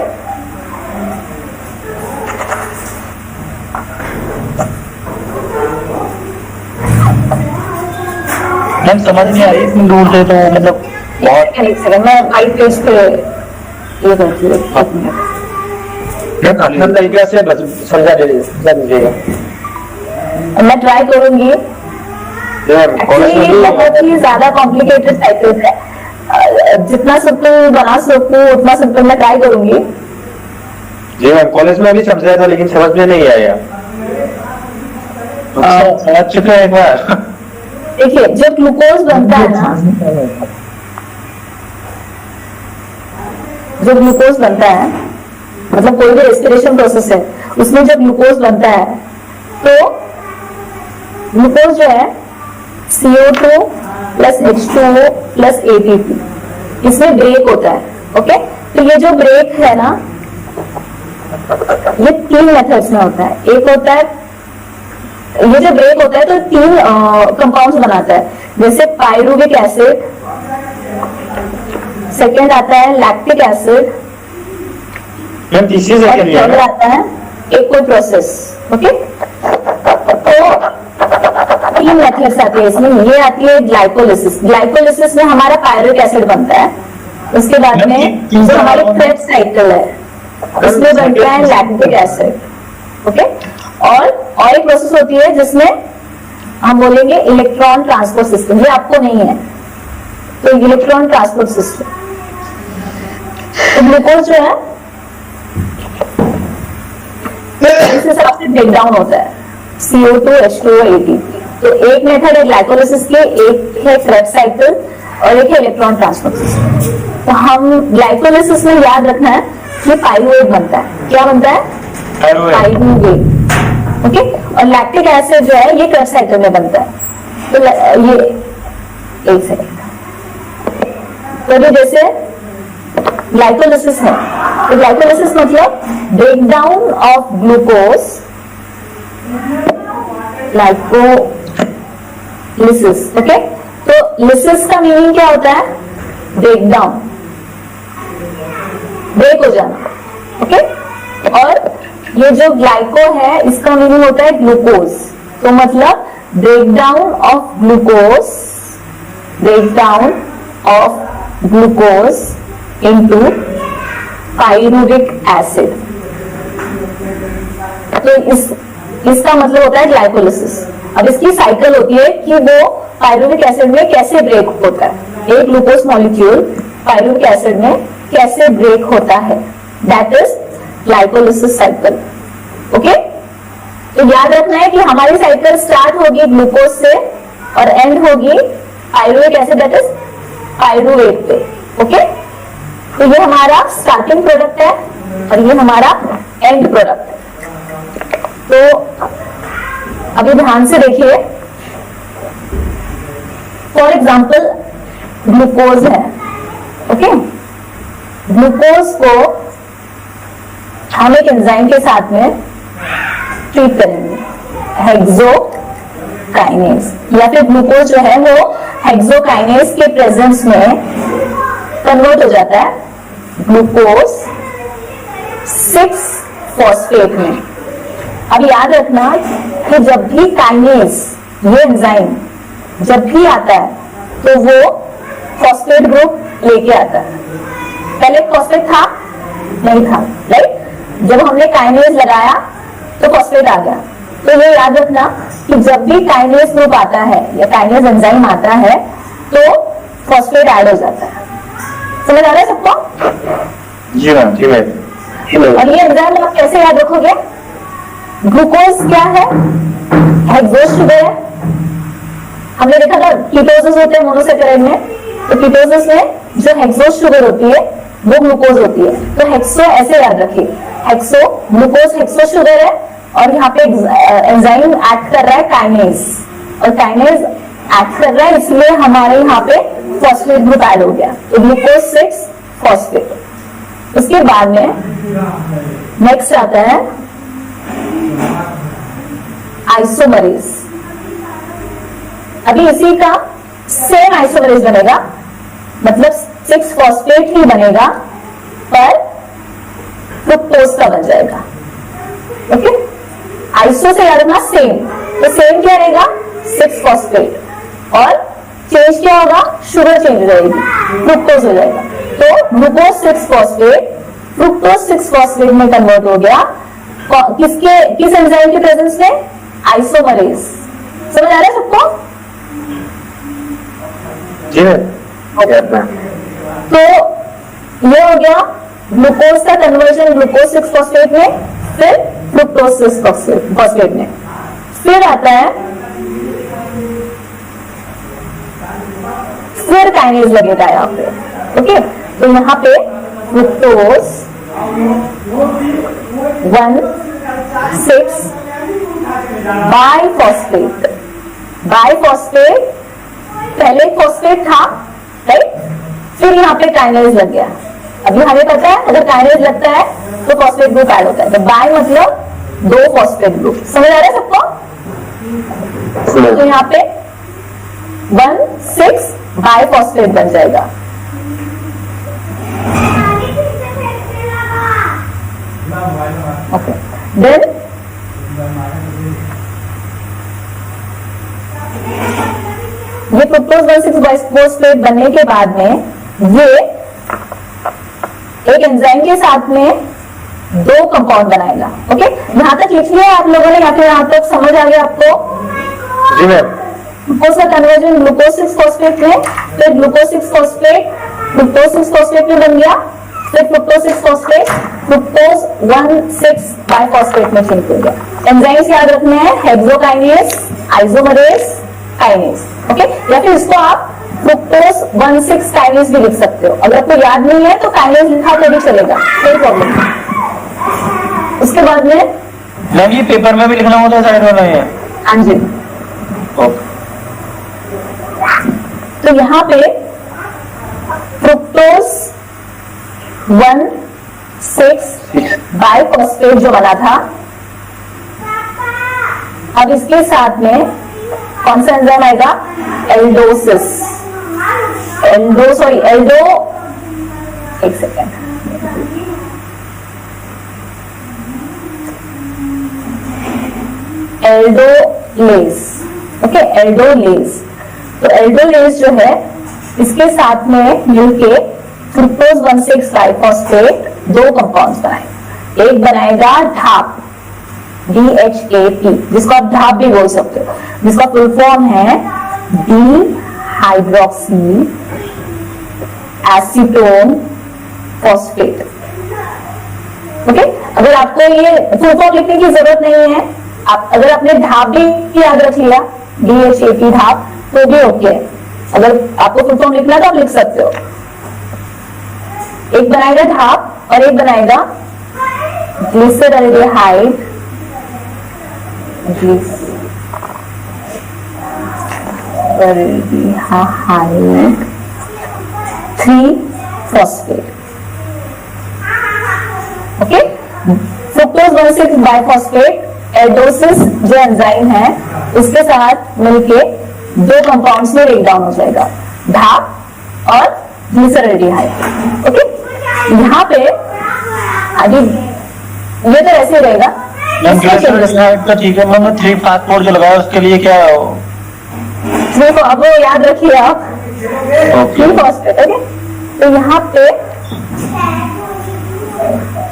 A: ma'am समझ नहीं आ रही इतनी दूर से, तो मतलब बहुत
B: मैं वाइट पेज पे ये करती हूँ।
C: आसान तरीके से समझा दीजिएगा।
B: मैं ट्राई करूंगी। Actually, बहुत ही ज्यादा कॉम्प्लिकेटेड साइकिल है, जितना सिंपल बना सकूं उतना सिंपल मैं ट्राई करूंगी।
C: जी मैम, कॉलेज में भी समझाया था लेकिन समझ में नहीं आया।
A: समझ चुके हैं एक बार।
B: देखिए, जब ग्लूकोज बनता है ना, जब ग्लूकोज बनता है, मतलब कोई भी रेस्पिरेशन प्रोसेस है, उसमें जब ग्लूकोज बनता है तो ग्लूकोज जो है CO2 plus H2O plus ATP, इसमें ब्रेक होता है। ओके, तो ये जो ब्रेक है ना, ये 3 मेथड्स में होता है। एक होता है, ये जो ब्रेक होता है तो 3 कंपाउंड्स बनाता है, जैसे पायरुविक एसिड, सेकेंड आता है लैक्टिक एसिड,
C: मैम तीसरी
B: और
C: सेकंड
B: थर्ड आता है एक कोई प्रोसेस। ओके, तो 3 मेथड्स आती है इसमें। ये आती है ग्लाइकोलिसिस। ग्लाइकोलिसिस में हमारा पायरुविक एसिड बनता है, उसके बाद में जो हमारी क्रेब्स साइकिल है उसमें बनता है लैक्टिक एसिड। ओके, और एक प्रोसेस होती है जिसमें हम बोलेंगे इलेक्ट्रॉन ट्रांसपोर्ट सिस्टम, ये आपको नहीं है, तो इलेक्ट्रॉन ट्रांसपोर्ट सिस्टम। तो ग्लूकोज जो है इस हिसाब से ब्रेकडाउन होता है, CO2 H2O ATP। तो एक मेथड है ग्लाइकोलिसिस की, एक है क्रेब्स साइकिल और एक है इलेक्ट्रॉन ट्रांसपोर्ट सिस्टम। तो हम ग्लाइकोलिसिस में याद रखना है कि पाइरुवेट बनता है। क्या बनता है? पाइरुवेट। ओके, और लैक्टिक एसिड जो है ये क्रेब्स साइकिल में बनता है। तो ये एक सेकंड, तो ये जैसे ग्लाइकोलिसिस है, तो ग्लाइकोलिसिस मतलब breakdown of glucose, glycolysis. Okay, तो लिसिस का मीनिंग क्या होता है? ब्रेकडाउन, ब्रेक हो जाना। ओके, और ये जो ग्लाइको है इसका मीनिंग होता है ग्लूकोज, तो मतलब breakdown of glucose, breakdown of glucose into pyruvic acid. तो इसका मतलब होता है ग्लाइकोलिसिस। अब इसकी साइकिल होती है कि वो पाइरुविक एसिड में कैसे ब्रेक होता है, एक ग्लूकोज मॉलिक्यूल पाइरुविक एसिड में कैसे ब्रेक होता है, that is glycolysis cycle. Okay, तो याद रखना है कि हमारी साइकिल स्टार्ट होगी ग्लूकोज से और एंड होगी pyruvic acid that is pyruvate पे। ओके, तो ये हमारा स्टार्टिंग प्रोडक्ट है और ये हमारा एंड प्रोडक्ट है। तो अभी ध्यान से देखिए, फॉर एग्जाम्पल ग्लूकोज है। ओके, ग्लूकोज को हम एक एंजाइम के साथ में ट्रीट करेंगे, हेक्सोकाइनेज, या फिर ग्लूकोज जो है वो हेक्सोकाइनेज के प्रेजेंस में कन्वर्ट हो जाता है ग्लूकोज 6 फॉस्फेट में। अब याद रखना कि जब भी काइनेज, ये एंजाइम जब भी आता है तो वो फॉस्फेट ग्रुप लेके आता है। पहले फॉस्फेट था नहीं था, राइट? जब हमने काइनेज लगाया तो फॉस्फेट आ गया। तो ये याद रखना कि जब भी काइनेज ग्रुप आता है या काइनेज एंजाइम आता है तो फॉस्फेट ऐड हो जाता है। समझ आ रहा है सबको?
C: जी मैम, जी मैम।
B: और ये एंजाइम आप कैसे याद रखोगे? ग्लूकोज क्या है? हेक्सोज शुगर है। हमने देखा था कीटोसिस होते हैं मोनोसैकेराइड में, तो कीटोसिस में जो हेक्सोज शुगर होती है वो ग्लूकोज होती है। तो हेक्सो ऐसे याद रखिए, हेक्सो ग्लूकोज हेक्सो शुगर है और यहाँ पे एंजाइम एक्ट कर रहा है काइनेज, और काइनेज एक्ट कर रहा है इसलिए हमारे यहाँ पे फॉस्फेट ग्रुप ऐड हो गया, तो ग्लूकोज 6 फॉस्फेट। उसके बाद में नेक्स्ट आता है आइसोमरेज। अभी इसी का सेम आइसोमरेज बनेगा, मतलब 6 फॉस्फेट ही बनेगा पर फ्रुक्टोज का बन जाएगा। ओके, आइसो से याद रखना सेम, तो सेम क्या रहेगा? 6 फॉस्फेट, और चेंज क्या होगा? शुगर चेंज हो जाएगी, फ्रुक्टोज हो जाएगा। तो ग्लूकोज 6 फॉस्फेट फ्रुक्टोज 6 फॉस्फेट में कन्वर्ट हो गया। किस एंजाइम के प्रेजेंस में? आइसोमरेज। समझ आ रहा है सबको?
C: जी मैम।
B: तो ये हो गया ग्लूकोज का कन्वर्जन ग्लूकोज 6 फॉस्फेट में, फिर फ्रुक्टोज 6 फॉस्फेट में। फिर आता है, फिर काइनेज लगेगा यहाँ पे। ओके, तो यहाँ पे फ्रुक्टोज 1,6 बाइफॉस्फेट। बाइफॉस्फेट पहले फॉस्फेट था, राइट? फिर यहाँ पे काइनेज लग गया। अभी हमें पता है अगर काइनेज लगता है तो फॉस्फेट ग्रुप ऐड होता है, तो बाय मतलब 2 फॉस्फेट ग्रुप। समझ आ रहा है सबको? तो यहाँ पे 1,6 बाइफॉस्फेट बन जाएगा। ओके, देन ये फ्रुक्टोज 1,6 बाइफॉस्फेट बनने के बाद में ये एक एंजाइम के साथ में 2 कंपाउंड बनाएगा। ओके, यहां तक लिख लिया आप लोगों ने, या फिर यहां तक समझ आ गया आपको?
C: जी मैम।
B: ग्लूकोज का कन्वर्जन ग्लूकोज 6 फॉस्फेट में, फिर ग्लूकोज 6 फॉस्फेट फ्रुक्टोज 6 फॉस्फेट में बन गया, फिर फ्रुक्टोज 6 फॉस्फेट फ्रुक्टोज 1,6 बाइफॉस्फेट में चेंज हो गया। एंजाइम्स याद रखने हैं, हेक्सोकाइनेज, आइसोमरेज, काइनेज। ओके, या फिर इसको आप फ्रुक्टोज 1,6 काइनेज भी लिख सकते हो। अगर आपको याद नहीं है तो काइनेज लिखा तो भी चलेगा, कोई प्रॉब्लम नहीं। उसके बाद में
C: मैम ये पेपर में भी लिखना होता है साइड वाला है?
B: हाँ जी। तो यहाँ पे फ्रुक्टोज 1,6 बाइफॉस्फेट जो बना था, अब इसके साथ में कौन सा एंजाइम आएगा? एल्डोसिस। एक सेकेंड, एल्डोलेज। Okay, aldolase. तो एल्डोलेज जो है इसके साथ में मिलके फ्रुक्टोज 1,6 बाइफॉस्फेट दो कंपाउंड्स बनाएंगे। एक बनाएगा ढाप, DHAP, जिसको आप ढाप भी बोल सकते हो, जिसका फुल फॉर्म है D hydroxy acetone phosphate. Okay, अगर आपको ये फुल फॉर्म लिखने की जरूरत नहीं है, आप अगर आपने ढाप भी याद रख लिया, DHAP ढाप, तो भी ओके है। अगर आपको फुल फॉर्म लिखना तो आप लिख सकते हो। एक बनाएगा ढाप और एक बनाएगा glyceraldehyde, glyceraldehyde three phosphate. Okay, fructose 1,6 bisphosphate aldolase जो एंजाइम है उसके साथ मिलके दो कंपाउंड्स में ब्रेक डाउन हो जाएगा, ढाप और ग्लिसरल्डिहाइड। ओके, यहाँ पे अभी ये तो ऐसे रहेगा।
A: तो ठीक है, मैंने 3-5-4 जो लगाया उसके लिए क्या
B: देखो, अब वो याद रखिए आप, 3-फॉस्फेट। ओके, तो यहाँ पे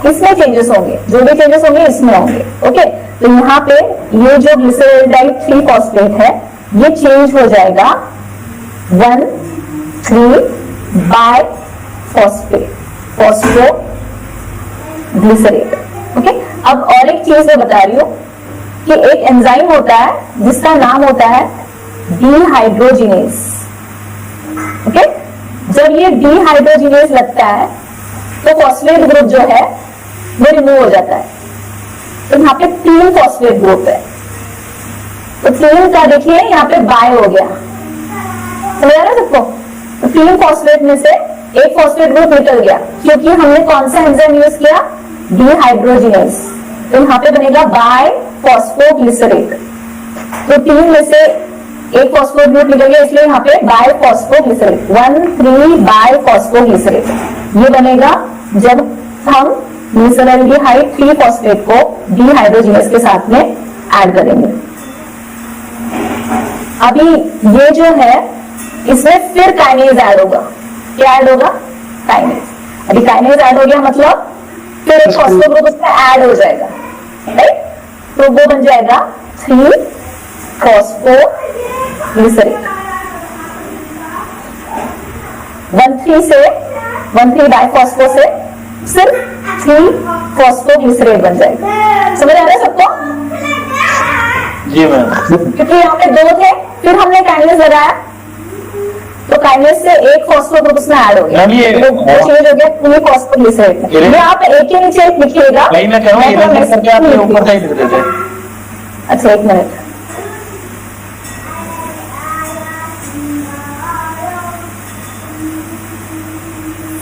B: इसमें चेंजेस होंगे, जो भी चेंजेस होंगे इसमें होंगे। ओके, तो यहाँ पे ये जो ग्लिसरल्डिहाइड 3-फॉस्फेट है ये चेंज हो जाएगा 1,3 बाइफॉस्फेट, फॉस्फो ग्लिसरेट। ओके, अब और एक चीज मैं बता रही हूँ कि एक एंजाइम होता है जिसका नाम होता है डीहाइड्रोजिनेज। ओके, जब ये डीहाइड्रोजिनेज लगता है तो फॉस्फेट ग्रुप जो है वो रिमूव हो जाता है। तो यहाँ पे 3 फॉस्फेट ग्रुप है, तो 3 का देखिए यहाँ पे बाय हो गया, समझ आ रहा है सबको? तो 3 फॉस्फेट में से एक फॉस्फेट ग्रुप निकल गया, क्योंकि हमने कौन सा एंजाइम यूज किया, डीहाइड्रोजिनेज। तो यहाँ पे बनेगा बाय फॉस्फोग्लिसरेट। तो 3 में से एक फॉस्फेट ग्रुप निकल गया, इसलिए यहाँ पे बाय फॉस्फोग्लिसरेट 1,3 बाय फॉस्फोग्लिसरेट ये बनेगा जब हम ग्लिसरल्डिहाइड 3-फॉस्फेट को डीहाइड्रोजिनेज के साथ में ऐड करेंगे। अभी ये जो है इसमें फिर काइनेज ऐड होगा। क्या ऐड होगा? काइनेज। अभी काइनेज ऐड हो गया मतलब फिर एक फॉस्फो ग्रुप उसमें ऐड हो जाएगा, राइट? तो वो बन जाएगा 3-फॉस्फोग्लिसरेट। 1,3 डाइफॉस्फो से सिर्फ 3-फॉस्फोग्लिसरेट बन जाएगा। समझ आ रहा है सबको?
A: जी मैम।
B: क्योंकि यहाँ पे 2 थे, फिर हमने काइनेज लगाया तो काइनेज से एक फॉस्फो ग्रुप उसमें ऐड हो गया, चेंज हो गया 3-फॉस्फोग्लिसरेट। ये आप एक के नीचे एक लिखिएगा।
A: वही मैं कह रहा हूँ, करके आप ऊपर से ही लिख देते।
B: अच्छा, एक मिनट।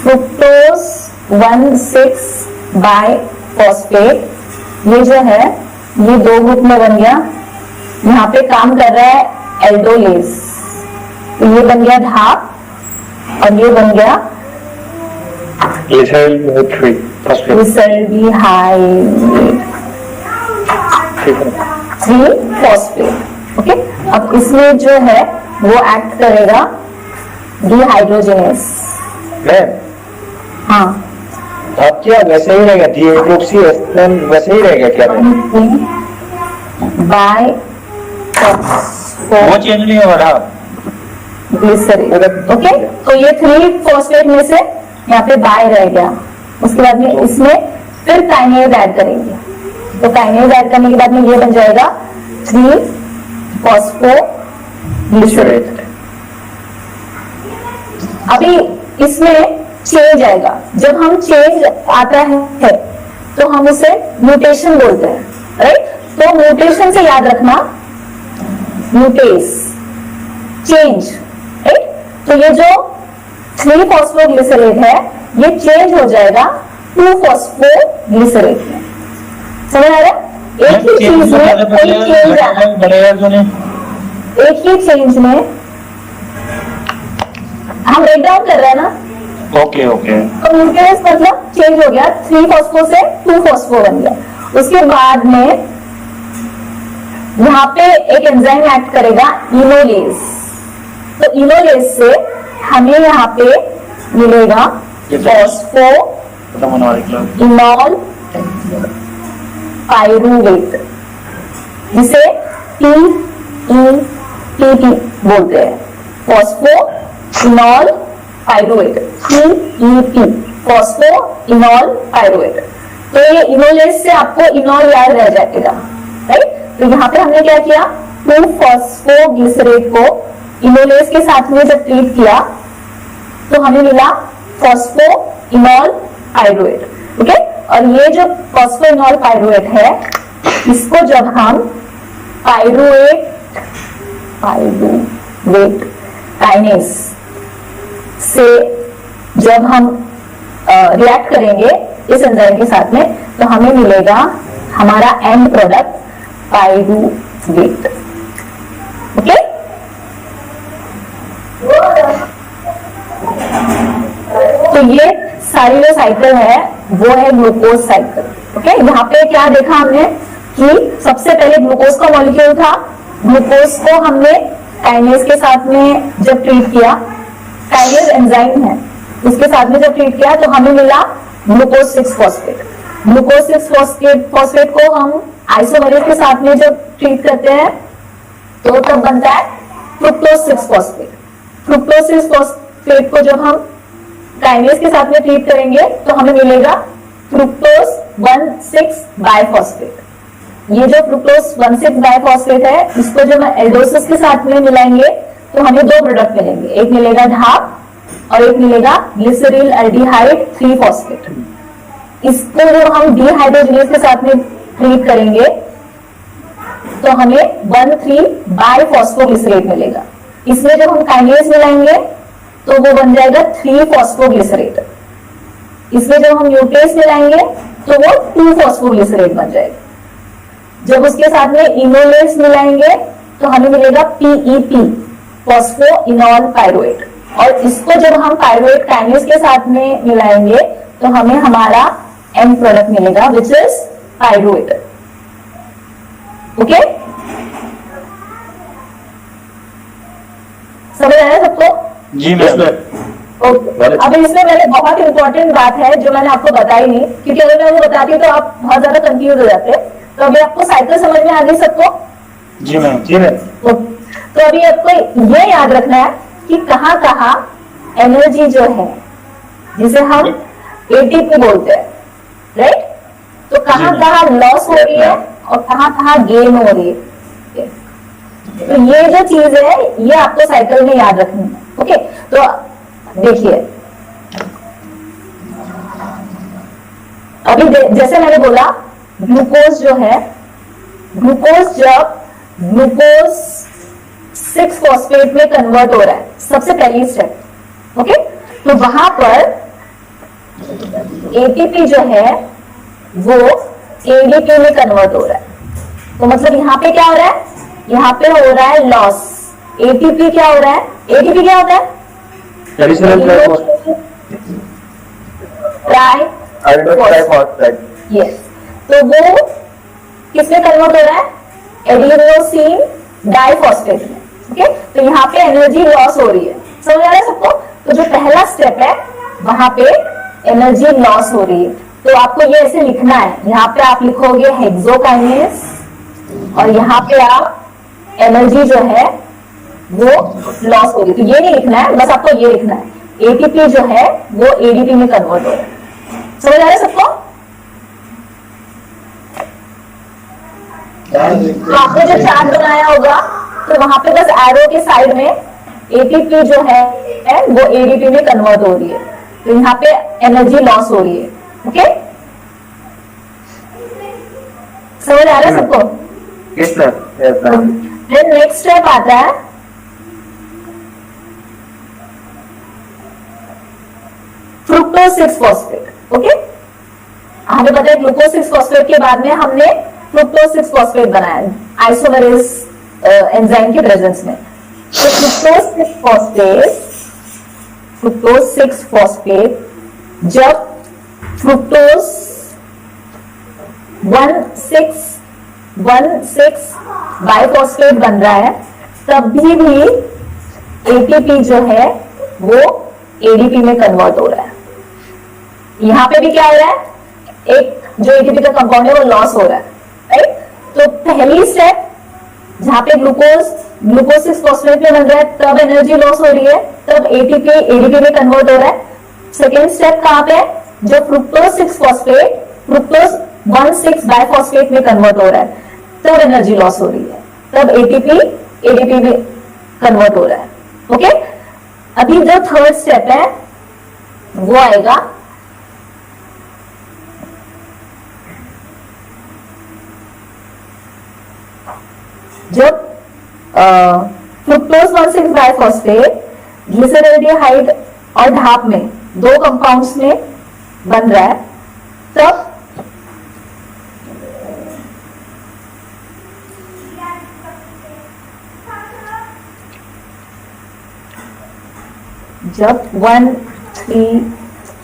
B: फ्रुक्टोज 1,6 बाइफॉस्फेट ये जो है ये 2 ग्रुप में बन गया। यहाँ पे काम कर रहा है एल्डोलेज, तो ये बन गया ढाप और ये बन गया
C: ग्लिसरल्डिहाइड
B: 3-फॉस्फेट। ओके, अब इसमें जो है वो एक्ट करेगा डीहाइड्रोजिनेज।
C: हाँ, अब क्या वैसे ही रहेगा, डीहाइड्रोक्सी एस्टर वैसे ही रहेगा क्या?
B: बाय
A: वो चेंज नहीं होगा।
B: ग्लिसरीन। ओके, तो ये 3-फॉस्फेट में से यहाँ पे बाय रह गया। उसके बाद में इसमें फिर काइनेज ऐड करेंगे, तो काइनेज ऐड करने के बाद में ये बन जाएगा 3-फॉस्फोग्लिसरेट। अभी इसमें चेंज आएगा, जब हम चेंज आता है तो हम उसे म्यूटेशन बोलते हैं, राइट? तो म्यूटेशन से याद रखना, म्यूटेस चेंज, राइट? तो ये जो 3-फॉस्फोग्लिसरेट है ये चेंज हो जाएगा 2-फॉस्फोग्लिसरेट में। समझ आ रहा है? एक ही चीज में एक चेंज आना, एक ही चेंज में हम ब्रेक डाउन कर रहे हैं ना।
A: Okay okay.
B: तो म्यूटेस मतलब चेंज हो गया, 3-फॉस्फो से 2-फॉस्फो बन गया। उसके बाद में यहाँ पे एक एंजाइम एक्ट करेगा इनोलेज, तो इनोलेज से हमें यहाँ पे मिलेगा फॉस्फो इनॉल पायरुवेट, जिसे PEPP बोलते हैं, phospho इनॉल pyruvate, PEP, phospho इनॉल pyruvate. तो ये इनोलेस से आपको इनॉल याद रह जाएगा, राइट। तो यहाँ पे हमने क्या किया, 2-फॉस्फोग्लिसरेट को इनोलेस के साथ में जब ट्रीट किया तो हमें मिला फॉस्फो इनॉल पायरुवेट, ओके। और ये जो फॉस्फो इनॉल पायरुवेट है, इसको जब हम पायरुवेट काइनेस से जब हम रिएक्ट करेंगे इस एंजाइम के साथ में, तो हमें मिलेगा हमारा एंड प्रोडक्ट पायरुवेट, ओके। तो ये सारी जो साइकिल है वो है ग्लूकोज साइकिल, ओके। यहाँ पे क्या देखा हमने कि सबसे पहले ग्लूकोज का मॉलिक्यूल था, ग्लूकोज को हमने काइनेज के साथ में जब ट्रीट किया, काइनेज एंजाइम है उसके साथ में जब ट्रीट किया तो हमें मिला ग्लूकोज 6 फॉस्फेट। ग्लूकोज 6 फॉस्फेट को हम आइसोमरेज के साथ में जब ट्रीट करते हैं तो तब बनता है फ्रुक्टोज 6 फॉस्फेट। फ्रुक्टोज 6 फॉस्फेट को जब हम काइनेज के साथ में ट्रीट करेंगे तो हमें मिलेगा फ्रुक्टोज 1,6 बाइफॉस्फेट। ये जो फ्रुक्टोज 1,6 बाइफॉस्फेट है, इसको जब हम एल्डोसिस के साथ में मिलाएंगे तो हमें दो प्रोडक्ट मिलेंगे, एक मिलेगा ढाप और एक मिलेगा ग्लिसरील एल्डिहाइड 3 फॉस्फेट। इसको जब हम डिहाइड्रोजनेज के साथ में ट्रीट करेंगे तो हमें 1,3 बाइफॉस्फोग्लिसरेट मिलेगा। इसमें जब हम काइनेज मिलाएंगे तो वो बन जाएगा 3 फॉस्फोग्लिसरेट। इसमें जब हम न्यूक्लियस मिलाएंगे तो वो 2 फॉस्फोग्लिसरेट बन जाएगा। जब उसके साथ में इनोलेस मिलाएंगे तो हमें मिलेगा PEP, फॉस्फो इनॉल पायरुवेट। और इसको जब हम पायरुवेट काइनेज के साथ में मिलाएंगे तो हमें हमारा एंड प्रोडक्ट मिलेगा विच इज पायरुवेट, ओके। समझ आया सबको?
C: जी मैम।
B: अब इसमें मैंने बहुत इंपॉर्टेंट बात है जो मैंने आपको बताई नहीं, क्योंकि अगर मैं वो बताती तो आप बहुत ज्यादा कंफ्यूज हो जाते। तो अभी आपको साइकिल समझ में आ गई सबको?
C: जी मैम। जी मैम।
B: तो अभी आपको ये याद रखना है कि कहाँ कहाँ एनर्जी जो है जिसे हम एटीपी बोलते हैं, राइट, तो कहाँ कहाँ लॉस हो रही है और कहाँ कहाँ गेन हो रही है। तो ये जो चीज है ये आपको साइकिल में याद रखनी है, ओके। तो देखिए अभी जैसे मैंने बोला ग्लूकोज जो है, ग्लूकोज जब ग्लूकोज 6 फॉस्फेट में कन्वर्ट हो रहा है, सबसे पहली स्टेप, ओके। तो वहां पर एटीपी जो है वो एडीपी में कन्वर्ट हो रहा है। तो मतलब यहाँ पे क्या हो रहा है, यहाँ पे हो रहा है लॉस। एटीपी क्या हो रहा है, एटीपी क्या होता है,
C: ट्राइफॉस्फेट।
B: यस, तो वो किसमें कन्वर्ट हो रहा है, एडिनोसिन डाइफॉस्फेट में, ओके। तो यहाँ पे एनर्जी लॉस हो रही है, समझ आ रहा है सबको? तो जो पहला स्टेप है वहां पे एनर्जी लॉस हो रही है। तो आपको ये ऐसे लिखना है, यहाँ पे आप लिखोगे हेक्सोकाइनेज और यहाँ पे आप एनर्जी जो है वो लॉस हो रही है। तो ये नहीं लिखना है, बस आपको ये लिखना है एटीपी जो है वो एडीपी में कन्वर्ट हो रहा है। समझ आ रहा है सबको? तो आपने जो चार्ट बनाया होगा तो वहां पे बस एरो के साइड में एटीपी जो है वो एडीपी में कन्वर्ट हो रही है, तो यहाँ पे एनर्जी लॉस हो रही है, ओके। समझ आ रहा है सबको?
C: Yes sir.
B: फिर नेक्स्ट स्टेप आता है फ्रुक्टोज 6 फॉस्फेट, ओके। हमें पता है ग्लूकोज 6 फॉस्फेट के बाद में हमने फ्रुक्टोज 6 फॉस्फेट बनाया आइसोमेरेज एंजाइम के प्रेजेंस में। तो फ्रुक्टोज 6 फॉस्फेट जब फ्रुक्टोज 1,6 बाइफॉस्फेट बन रहा है तब भी एटीपी जो है वो एडीपी में कन्वर्ट हो रहा है। यहाँ पे भी क्या हो रहा है, एक जो एटीपी का कंपाउंड है वो लॉस हो रहा है, राइट। तो पहली स्टेप जहां पे ग्लूकोज 6 फॉस्फेट में बन रहा है तब एनर्जी लॉस हो रही है, तब एटीपी एडीपी में कन्वर्ट हो रहा है। सेकेंड स्टेप कहां पे है, जो फ्रुक्टोज 6 फॉस्फेट फ्रुक्टोज 1,6 बाइफॉस्फेट में कन्वर्ट हो रहा है, तब एनर्जी लॉस हो रही है, तब एटीपी एडीपी में कन्वर्ट हो रहा है। ओके, अभी जो थर्ड स्टेप है वो आएगा जब फ्रुक्टोज 1,6 बाइफॉस्फेट ग्लिसरॉल्डिहाइड और ढाप में दो कंपाउंड्स में बन रहा है, तब जब 1,3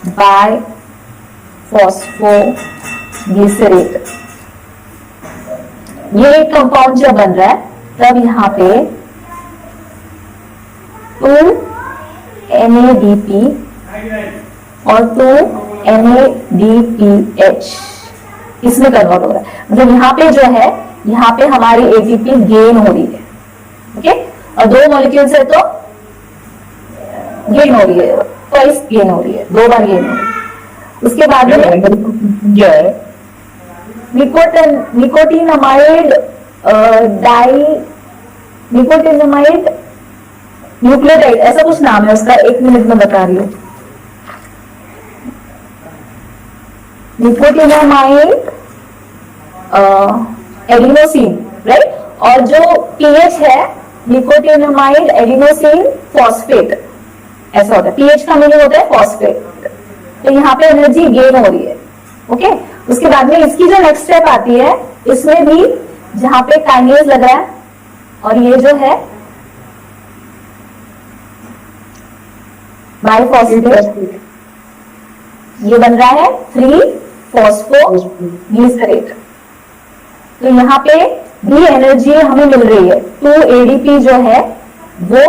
B: बाइफॉस्फोग्लिसरेट ये एक कंपाउंड जब बन रहा है तब यहां पे 2 NADP और 2 NADPH इसमें कन्वर्ट हो रहा है। मतलब यहाँ पे जो है, यहाँ पे हमारी एटीपी गेन हो रही है, ओके, और दो मॉलिक्यूल्स है तो गेन हो रही है, ट्वाइस गेन हो रही है, 2 बार गेन हो रही है। उसके बाद में
C: क्या है,
B: निकोटिनामाइड निकोटिनामाइड न्यूक्लियोटाइड ऐसा कुछ नाम है उसका, 1 मिनट में बता रही हूँ। निकोटिनामाइड एडिनोसिन, राइट, और जो पीएच है निकोटिनामाइड एडिनोसिन फॉस्फेट ऐसा होता है, पीएच का मीनिंग होता है फॉस्फेट। तो यहाँ पे एनर्जी गेन हो रही है, ओके। उसके बाद में इसकी जो नेक्स्ट स्टेप आती है, इसमें भी जहां पे काइनेज लग रहा है और ये जो है बाइफॉस्फेट, ये बन रहा है 3-फॉस्फोग्लिसरेट। तो यहाँ पे भी एनर्जी हमें मिल रही है, 2 ADP जो है वो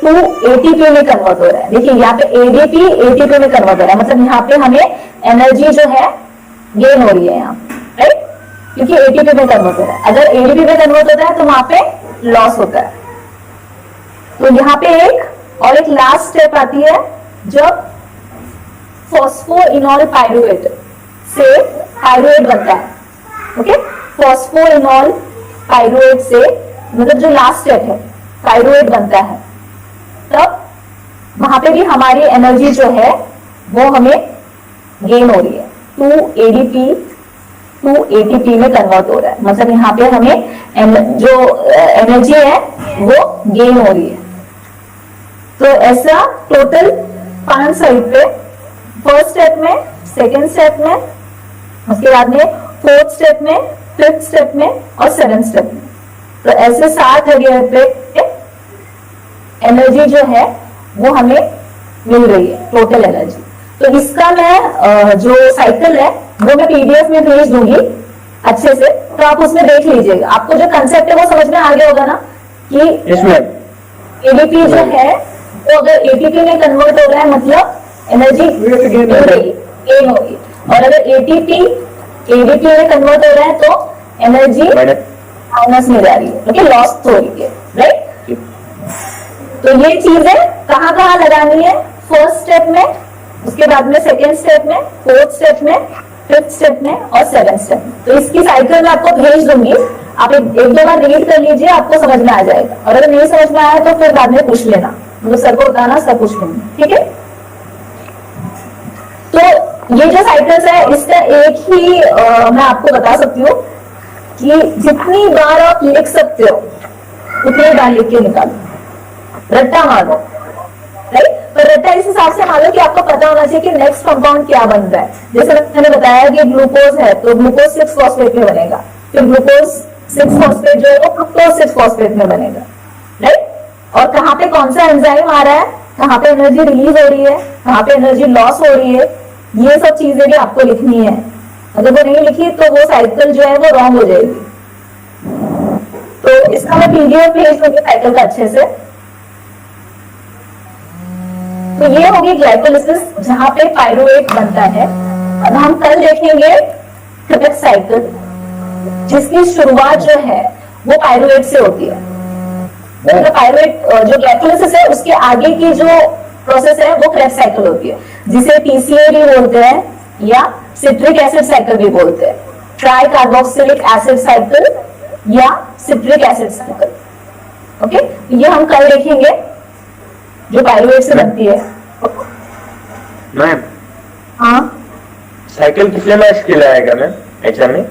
B: 2 ATP में कन्वर्ट हो रहा है। देखिए यहाँ पे ADP ATP में कन्वर्ट हो रहा है, मतलब यहाँ पे हमें एनर्जी जो है गेन हो रही है यहाँ, राइट, क्योंकि एटीपी में कन्वर्ट हो रहा है। अगर एडीपी में कन्वर्ट होता है तो वहां पे लॉस होता है। तो यहाँ पे एक लास्ट स्टेप आती है जब फॉस्फोइनॉल पाइरुवेट से पाइरुवेट बनता है, ओके, फॉस्फोइनॉल पाइरुवेट से मतलब जो लास्ट स्टेप है पाइरुवेट बनता है, तब वहां पे भी हमारी एनर्जी जो है वो हमें गेन हो रही है, 2 ADP 2 ATP में कन्वर्ट हो रहा है। मतलब यहाँ पे हमें जो एनर्जी है वो गेन हो रही है। तो ऐसा टोटल 5 साइड पे, फर्स्ट स्टेप में, सेकेंड स्टेप में, उसके बाद में फोर्थ स्टेप में, फिफ्थ स्टेप में और 7th स्टेप में। तो ऐसे 7 जगह पे एनर्जी जो है वो हमें मिल रही है, टोटल एनर्जी। तो इसका मैं जो साइकिल है वो मैं पीडीएफ में भेज दूंगी अच्छे से, तो आप उसमें देख लीजिएगा। आपको जो कंसेप्ट है वो समझ में आ गया होगा ना कि एडीपी जो है वो अगर एटीपी में कन्वर्ट हो रहा है मतलब एनर्जी गेन होगी, और अगर एटीपी एडीपी में कन्वर्ट हो रहा है तो एनर्जी माइनस में जा रही है, ओके, लॉस हो रही है, राइट। तो ये चीजें कहाँ कहाँ लगानी है, फर्स्ट स्टेप में, उसके बाद में सेकेंड स्टेप में, फोर्थ स्टेप में, फिफ्थ स्टेप में और 7th स्टेप में। तो इसकी साइकिल मैं आपको भेज दूंगी, आप एक दो बार रीड कर लीजिए, आपको समझ में आ जाएगा। और अगर नहीं समझ में आया तो फिर बाद में पूछ लेना, मतलब सर को बताना, सब पूछ लूंगी, ठीक है। तो ये जो साइकिल्स है इसका एक ही मैं आपको बता सकती हूँ कि जितनी बार आप लिख सकते हो उतनी बार लिख के निकालो, रट्टा मारो, राइट। पर रट्टा इस हिसाब से मानो कि आपको पता होना चाहिए कि नेक्स्ट कंपाउंड क्या बन रहा है। जैसे मैंने बताया कि ग्लूकोज है तो ग्लूकोज 6 फॉस्फेट में बनेगा, फिर ग्लूकोज 6 फॉस्फेट जो है वो फ्रुक्टोज 6 फॉस्फेट में बनेगा, राइट। और कहाँ पे कौन सा एंजाइम आ रहा है, कहाँ पे एनर्जी रिलीज हो रही है, कहाँ पे एनर्जी लॉस हो रही है, ये सब चीजें भी आपको लिखनी है। अगर वो नहीं लिखी तो वो साइकिल जो है वो रॉन्ग हो जाएगी। तो इसका मैं पीडीएफ भेज दूंगी साइकिल का अच्छे से। तो ये होगी ग्लाइकोलिसिस जहां पे पायरुवेट बनता है। अब हम कल देखेंगे क्रेब्स साइकिल, जिसकी शुरुआत जो है वो पायरुवेट से होती है। मतलब पायरुवेट जो ग्लाइकोलिसिस है उसके आगे की जो प्रोसेस है वो क्रेब्स साइकिल होती है, जिसे पीसीए भी बोलते हैं या सिट्रिक एसिड साइकिल भी बोलते हैं, ट्राई कार्बोक्सिलिक एसिड साइकिल या सिट्रिक एसिड साइकिल। ओके, ये हम कल देखेंगे जो पायरुवेट से बनती है।
C: मैम
B: हाँ,
C: साइकिल कितने मार्क्स के लिए आएगा मैम एग्जाम में?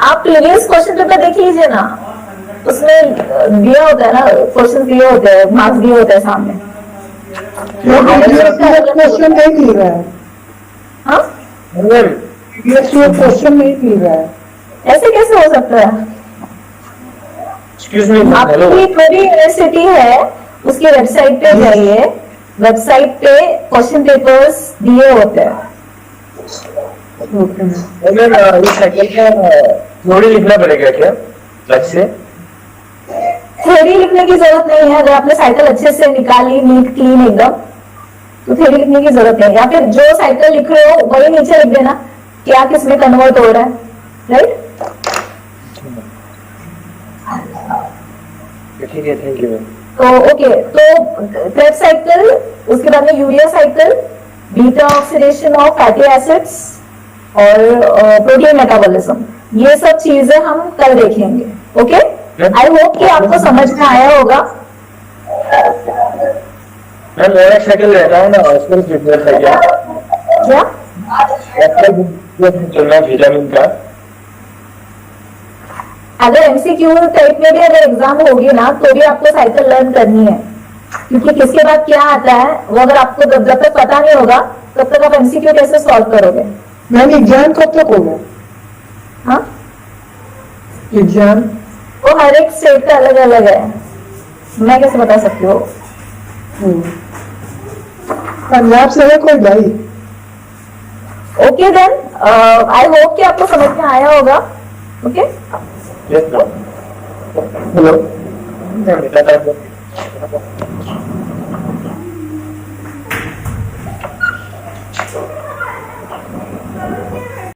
B: आप प्रीवियस क्वेश्चन पेपर देख लीजिए ना, उसमें दिया होता है ना, क्वेश्चन दिए होते हैं, मार्क्स दिए होते हैं सामने।
A: क्वेश्चन नहीं मिल रहा है।
B: हाँ,
C: मैम
A: क्वेश्चन नहीं मिल रहा है।
B: ऐसे कैसे हो सकता है?
C: Excuse me, hello.
B: आपकी थोड़ी यूनिवर्सिटी है, उसकी वेबसाइट पे जाइए, वेबसाइट पे क्वेश्चन पेपर्स दिए होते हैं।
A: Okay ma'am.
C: मैम इस साइकिल का थ्योरी लिखना पड़ेगा क्या अलग से?
B: थ्योरी लिखने की जरूरत नहीं है। अगर आपने साइकिल अच्छे से निकाली, नीट क्लीन एकदम, तो थ्योरी लिखने की जरूरत नहीं है। या फिर जो साइकिल लिख रहे हो वही नीचे लिख देना क्या किसमें कन्वर्ट हो रहा है, राइट?
C: ठीक है, थैंक यू मैम।
B: तो ओके, तो क्रेब्स साइकिल, उसके बाद में urea cycle, beta oxidation of fatty acids और प्रोटीन मेटाबॉलिज्म, ये सब चीजें हम कल देखेंगे। ओके, आई होप कि आपको समझ में आया होगा।
C: मैम और एक साइकिल रहता है ना, उसमें फिटनेस है क्या?
B: क्या?
C: चलना विटामिन का।
B: अगर एमसीक्यू टाइप में भी अगर एग्जाम होगी ना, तो भी आपको साइकिल लर्न करनी है, क्योंकि किसके बाद क्या आता है वो अगर आपको जब तक पता नहीं होगा तब तक आप एमसीक्यू कैसे सॉल्व करोगे?
A: मैम एग्जाम कब तक होगा?
B: हाँ,
A: एग्जाम
B: वो हर एक स्टेट का अलग अलग है, मैं कैसे बता सकती हूँ?
A: पंजाब से है कोई भाई?
B: ओके देन, आई होप कि आपको समझ में आया होगा। Okay,
C: yes ma'am. हेलो।